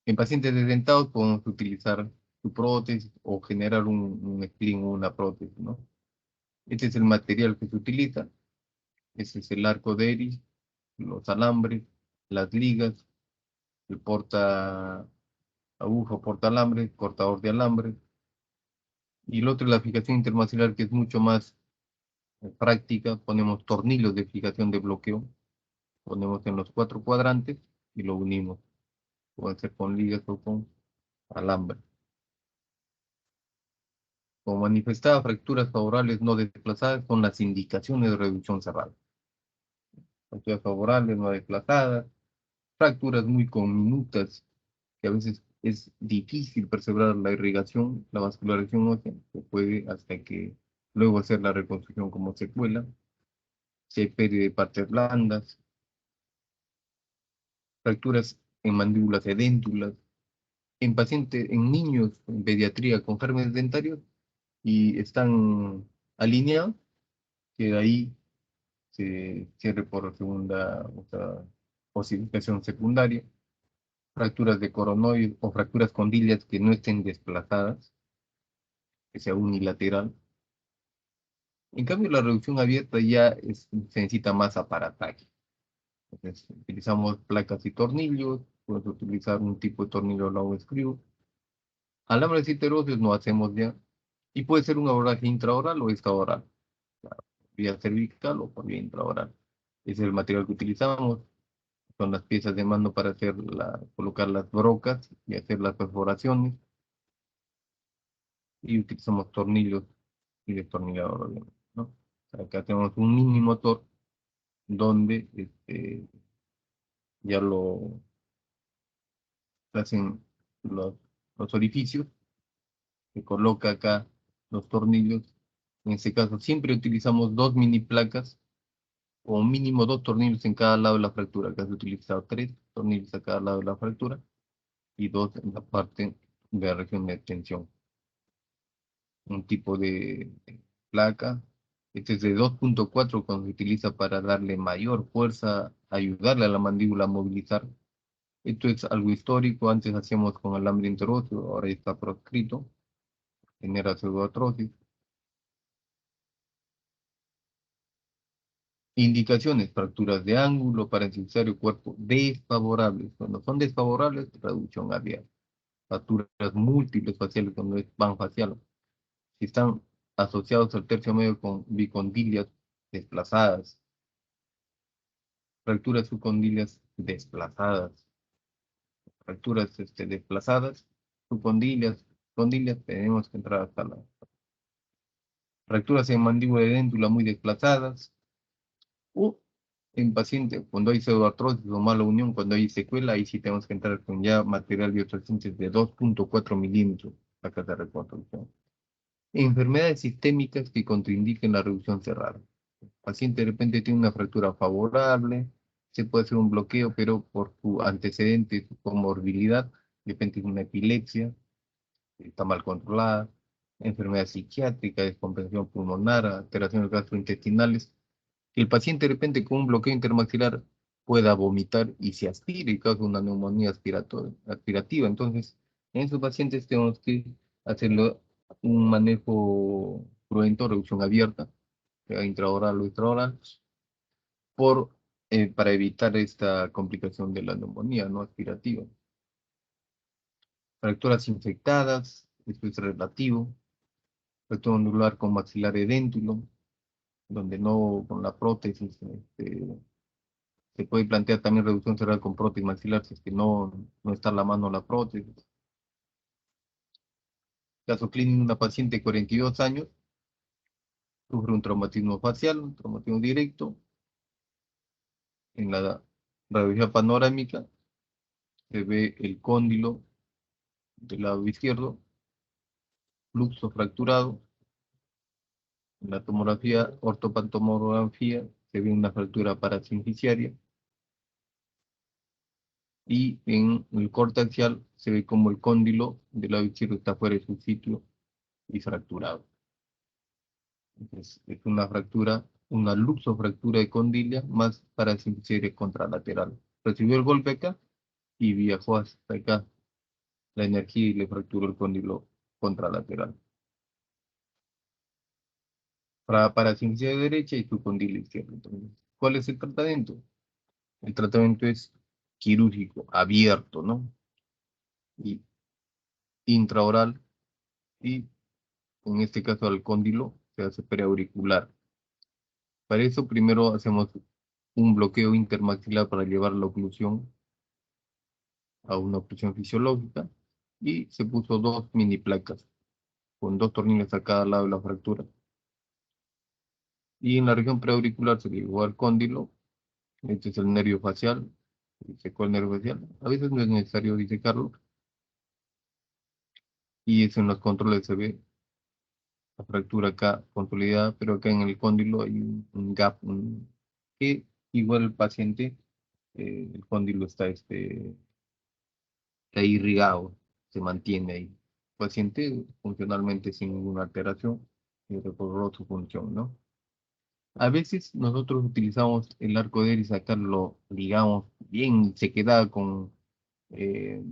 en pacientes desdentados podemos utilizar su prótesis o generar un spleen o una prótesis, ¿no? Este es el material que se utiliza. Ese es el arco de Eris, los alambres, las ligas, el porta aguja o porta alambre, cortador de alambre. Y el otro es la fijación intermacelar, que es mucho más práctica. Ponemos tornillos de fijación de bloqueo, ponemos en los 4 cuadrantes y lo unimos. Puede ser con ligas o con alambre. Como manifestada, fracturas favorables no desplazadas son las indicaciones de reducción cerrada. Fracturas favorables no desplazadas, fracturas muy conminutas, que a veces es difícil perseverar la irrigación, la vascularización ósea, que puede hasta que luego hacer la reconstrucción como secuela. Si hay pérdida de partes blandas, fracturas en mandíbulas edéntulas, en pacientes, en niños en pediatría con gérmenes dentarios y están alineados, que de ahí se cierre por segunda, o sea, osificación secundaria, fracturas de coronoides o fracturas condilias que no estén desplazadas, que sea unilateral. En cambio, la reducción abierta ya se necesita más aparataje. Entonces, utilizamos placas y tornillos, podemos utilizar un tipo de tornillo long screw. Alambres heterógenos no hacemos ya, y puede ser un abordaje intraoral o extraoral, vía cervical o por vía intraoral. Ese es el material que utilizamos. Son las piezas de mando para colocar las brocas y hacer las perforaciones. Y utilizamos tornillos y destornillador, obviamente, ¿no? Acá tenemos un mini motor donde ya lo hacen los orificios. Se coloca acá los tornillos. En este caso siempre utilizamos 2 mini placas o mínimo 2 tornillos en cada lado de la fractura. Acá se utilizado 3 tornillos a cada lado de la fractura y 2 en la parte de la región de tensión. Un tipo de placa. Este es de 2.4 cuando se utiliza para darle mayor fuerza, ayudarle a la mandíbula a movilizar. Esto es algo histórico. Antes hacíamos con alambre interóseo, ahora está proscrito. Genera pseudoartrosis. Indicaciones: fracturas de ángulo, parancisario, cuerpo desfavorables. Cuando son desfavorables, reducción abierta. Fracturas múltiples faciales cuando es panfacial. Si están asociados al tercio medio con bicondilias desplazadas. Fracturas subcondilias desplazadas. Fracturas desplazadas, subcondilias, condilias, tenemos que entrar hasta la... Fracturas en mandíbula y déntula muy desplazadas. O en paciente, cuando hay pseudoartrosis o mala unión, cuando hay secuela, ahí sí tenemos que entrar con ya material biotrascendente de 2.4 milímetros, la casa de reconstrucción. Enfermedades sistémicas que contraindiquen la reducción cerrada. El paciente de repente tiene una fractura favorable, se puede hacer un bloqueo, pero por su antecedente, su comorbilidad, de repente es una epilepsia, está mal controlada, enfermedad psiquiátrica, descompensación pulmonar, alteraciones gastrointestinales, que el paciente de repente con un bloqueo intermaxilar pueda vomitar y se aspire y causa una neumonía aspirativa. Entonces, en esos pacientes tenemos que hacerlo un manejo prudente, reducción abierta, sea intraoral o extraoral, para evitar esta complicación de la neumonía no aspirativa. Fracturas infectadas, esto es relativo. Fractura angular con maxilar edéntulo, donde no con la prótesis se puede plantear también reducción cerrada con prótesis maxilar si es que no está a la mano la prótesis. Caso clínico: una paciente de 42 años, sufre un traumatismo facial, un traumatismo directo. En la radiografía panorámica se ve el cóndilo del lado izquierdo, fluxo fracturado. En la tomografía, ortopantomografía, se ve una fractura parasinficiaria. Y en el corte axial se ve como el cóndilo del lado izquierdo está fuera de su sitio y fracturado. Entonces, es una fractura, una luxofractura de condilla más parasinficiaria contralateral. Recibió el golpe acá y viajó hasta acá la energía y le fracturó el cóndilo contralateral. Para de derecha y su condilo izquierdo. Entonces, ¿cuál es el tratamiento? El tratamiento es quirúrgico, abierto, ¿no? Y intraoral, y en este caso al cóndilo se hace preauricular. Para eso primero hacemos un bloqueo intermaxilar para llevar la oclusión a una oclusión fisiológica, y se puso 2 mini placas con 2 tornillos a cada lado de la fractura. Y en la región preauricular se le llevó al cóndilo. Este es el nervio facial, disecó el nervio facial. A veces no es necesario disecarlo, y eso en los controles se ve la fractura acá consolidada, pero acá en el cóndilo hay un gap, que igual el paciente, el cóndilo está irrigado, se mantiene ahí. El paciente funcionalmente sin ninguna alteración y recobró su función, ¿no? A veces nosotros utilizamos el arco de iris, sacarlo, digamos, bien, se queda eh,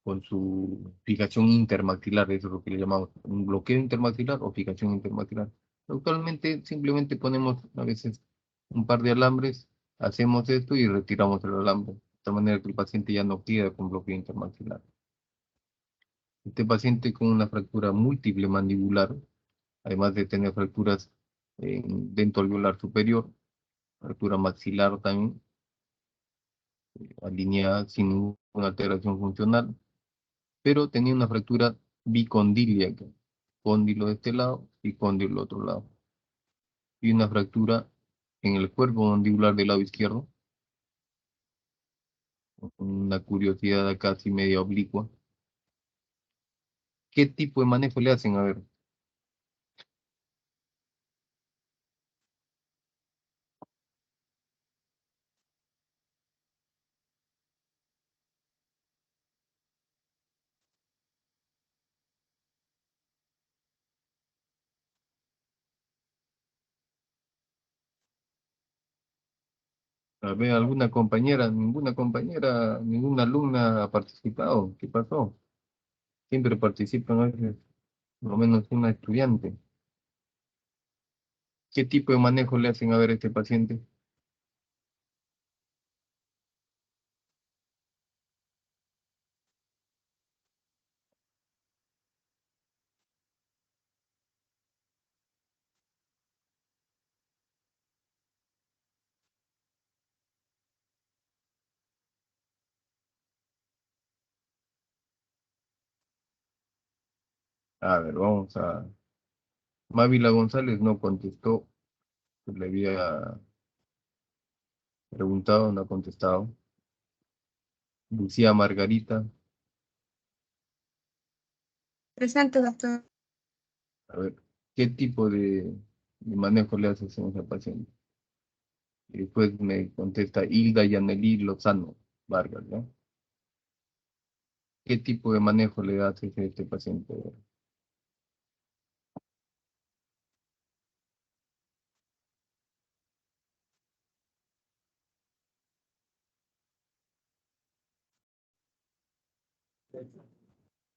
con su fijación intermaxilar, eso es lo que le llamamos un bloqueo intermaxilar o fijación intermaxilar. Actualmente simplemente ponemos a veces un par de alambres, hacemos esto y retiramos el alambre, de tal manera que el paciente ya no queda con bloqueo intermaxilar. Este paciente con una fractura múltiple mandibular, además de tener fracturas en dento alveolar superior, fractura maxilar también, alineada sin ninguna alteración funcional, pero tenía una fractura bicondíliaca, cóndilo de este lado y cóndilo del otro lado, y una fractura en el cuerpo mandibular del lado izquierdo, una curiosidad casi media oblicua. ¿Qué tipo de manejo le hacen? A ver, alguna compañera, ninguna compañera, ninguna alumna ha participado. ¿Qué pasó? Siempre participan a veces, por lo menos una estudiante. ¿Qué tipo de manejo le hacen a ver a este paciente? A ver, vamos a... Mávila González no contestó, le había preguntado, no ha contestado. Lucía Margarita, Presente, doctor. a ver, ¿qué tipo de manejo le haces a esa paciente? Y después me contesta Hilda Yaneli Lozano Vargas, ¿no? ¿Qué tipo de manejo le haces a este paciente?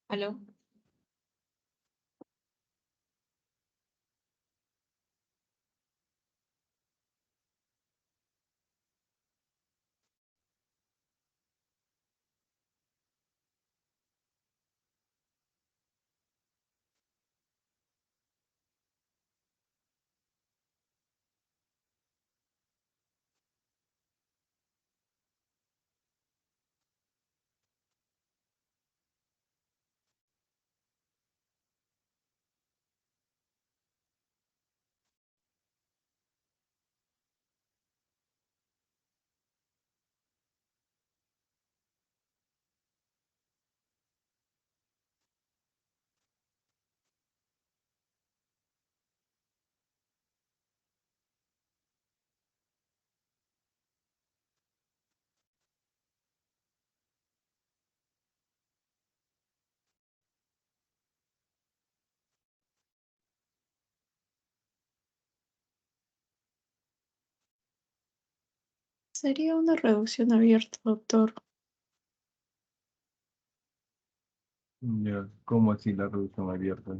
¿Aló? Sería una reducción abierta, doctor. Ya, ¿cómo así la reducción abierta?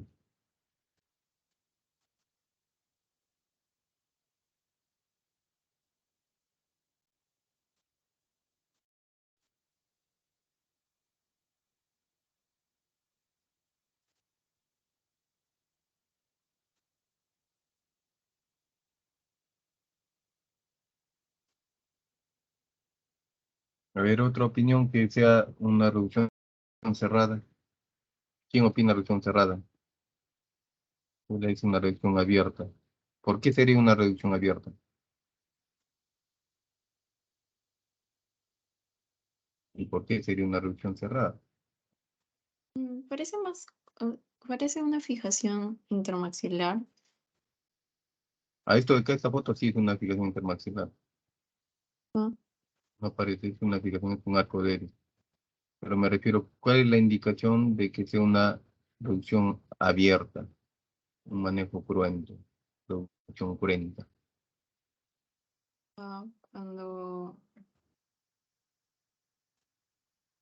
A ver, otra opinión que sea una reducción cerrada. ¿Quién opina reducción cerrada? ¿O le dice una reducción abierta? ¿Por qué sería una reducción abierta? ¿Y por qué sería una reducción cerrada? Parece más, parece una fijación intramaxilar. A esto de acá, esta foto sí es una fijación intermaxilar. ¿No? No parece, es una fijación, es un arco de iris. Pero me refiero, ¿cuál es la indicación de que sea una reducción abierta? Un manejo cruento, reducción cruenta. Cuando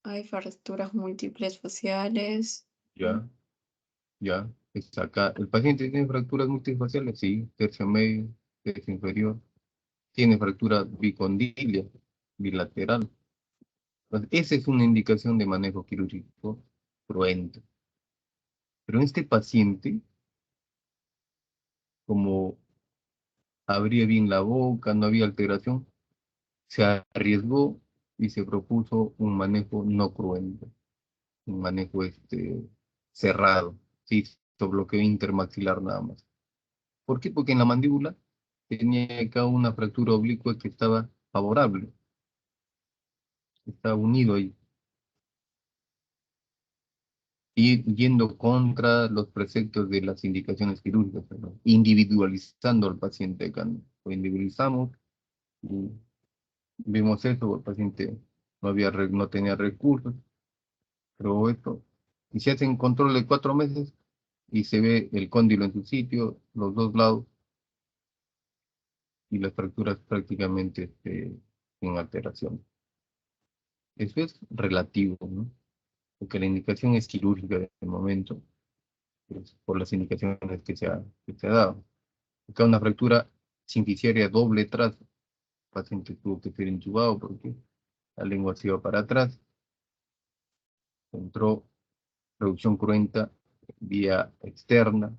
hay fracturas múltiples faciales. Ya, ya. Es acá. ¿El paciente tiene fracturas multifaciales? Sí, tercio medio, tercio inferior. Tiene fractura bicondilia, bilateral. Entonces, esa es una indicación de manejo quirúrgico cruento. Pero en este paciente, como abría bien la boca, no había alteración, se arriesgó y se propuso un manejo no cruento, un manejo cerrado, sí, bloqueo intermaxilar nada más. ¿Por qué? Porque en la mandíbula tenía acá una fractura oblicua que estaba favorable, estaba unido ahí, y yendo contra los preceptos de las indicaciones quirúrgicas, ¿no? Individualizando al paciente acá, ¿no? Lo individualizamos y vimos eso, el paciente no tenía recursos, pero esto, y se hacen control de 4 meses y se ve el cóndilo en su sitio, los dos lados, y las fracturas prácticamente sin alteración. Eso es relativo, ¿no? Porque la indicación es quirúrgica de momento, pues, por las indicaciones que se ha dado. Acá una fractura sinciciaria doble trazo, el paciente tuvo que ser intubado porque la lengua se iba para atrás, entró reducción cruenta vía externa.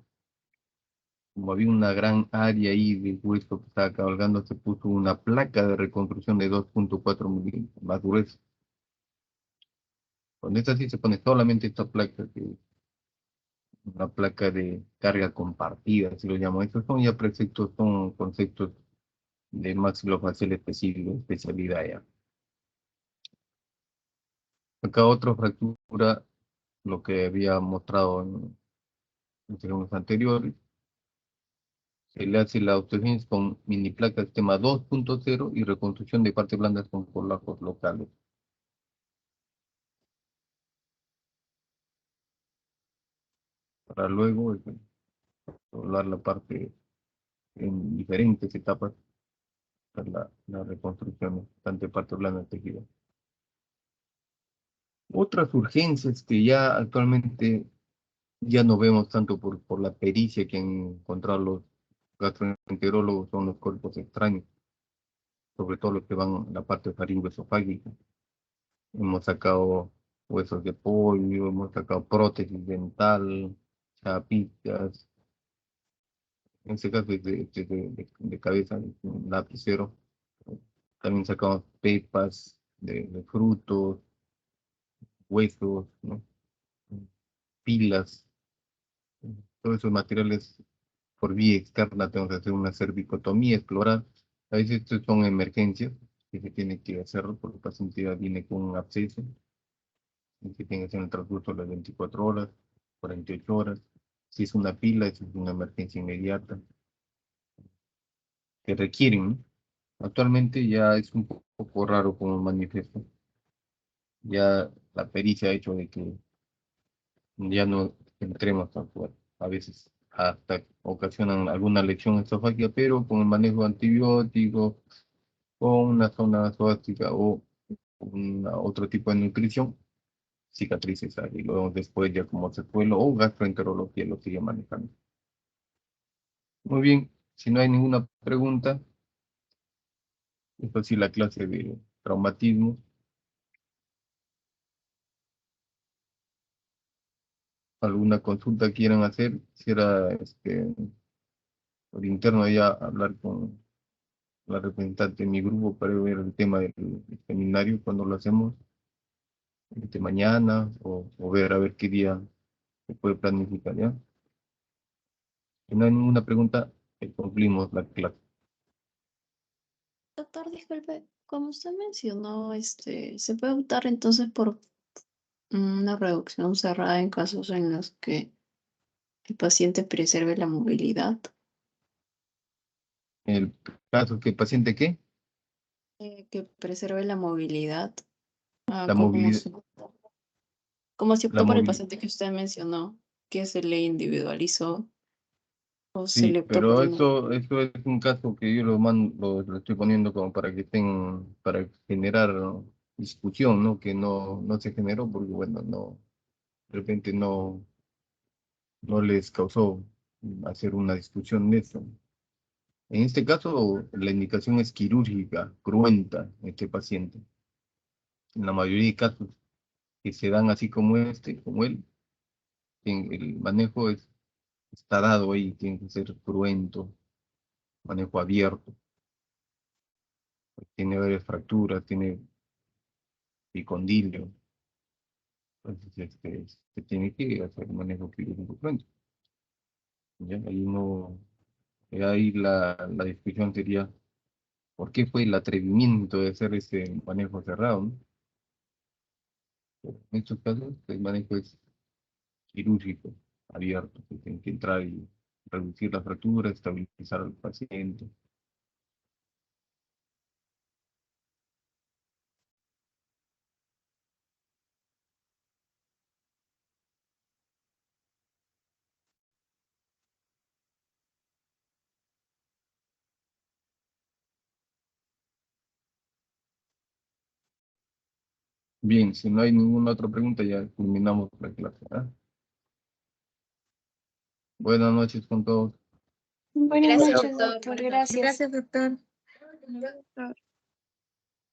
Como había una gran área ahí de hueso que estaba cabalgando, se puso una placa de reconstrucción de 2,4 milímetros, más gruesa. Cuando es así, se pone solamente esta placa, que es una placa de carga compartida, así lo llamo. Estos son ya preceptos, son conceptos de maxilofacial específico, especialidad ya. Acá otra fractura, lo que había mostrado en segundos anteriores, se le hace la osteogénesis con mini placa sistema 2.0 y reconstrucción de partes blandas con colapsos locales. Para luego doblar la parte en diferentes etapas para la reconstrucción, tanto de parte blanda tejido. Otras urgencias que ya actualmente ya no vemos tanto por la pericia que han encontrado los gastroenterólogos son los cuerpos extraños, sobre todo los que van a la parte faringoesofágica. Hemos sacado huesos de pollo, hemos sacado prótesis dental, chapitas, en este caso es de cabeza, un lapicero. También sacamos pepas de frutos, huesos, ¿no? Pilas, todos esos materiales por vía externa tenemos que hacer una cervicotomía, explorar. A veces estos son emergencias que se tiene que hacer porque el paciente ya viene con un absceso y que tiene que ser en el transcurso de las 24 horas, 48 horas. Si es una pila, eso es una emergencia inmediata que requieren, ¿no? Actualmente ya es un poco raro como manifiesto. Ya la pericia ha hecho de que ya no entremos tan fuerte. A veces hasta ocasionan alguna lesión esofágica, pero con el manejo antibiótico, con una zona torácica o otro tipo de nutrición, cicatrices ahí. Luego después ya como secuelo o gastroenterología lo sigue manejando. Muy bien, si no hay ninguna pregunta, esto sí la clase de traumatismo. ¿Alguna consulta quieran hacer? Quisiera por interno ya hablar con la representante de mi grupo para ver el tema del seminario cuando lo hacemos, mañana o ver a ver qué día se puede planificar ya. Si no hay ninguna pregunta, concluimos la clase. Doctor, disculpe, como usted mencionó, se puede optar entonces por una reducción cerrada en casos en los que el paciente preserve la movilidad. El caso que paciente qué, Que preserve la movilidad, la como movilidad, como se la optó por el movilidad. paciente que usted mencionó, que se le individualizó o se Sí, le optó por pero una. eso es un caso que yo lo estoy poniendo como para que estén, para generar, ¿no?, discusión, ¿no? Que no se generó porque, bueno, no, de repente no les causó hacer una discusión de eso. En este caso, la indicación es quirúrgica, cruenta, en este paciente. En la mayoría de casos que se dan así como como él, el manejo está dado ahí, tiene que ser cruento, manejo abierto. Tiene varias fracturas, tiene epicondilio. Entonces, se tiene que hacer un manejo quirúrgico cruento. ¿Ya? Ahí no, ahí la discusión sería, ¿por qué fue el atrevimiento de hacer ese manejo cerrado, ¿no? En estos casos, el manejo es quirúrgico, abierto, que tiene que entrar y reducir la fractura, estabilizar al paciente. Bien, si no hay ninguna otra pregunta, ya culminamos la clase, ¿ah? Buenas noches con todos. Buenas Gracias, noches, doctor. doctor. Gracias. Gracias, doctor.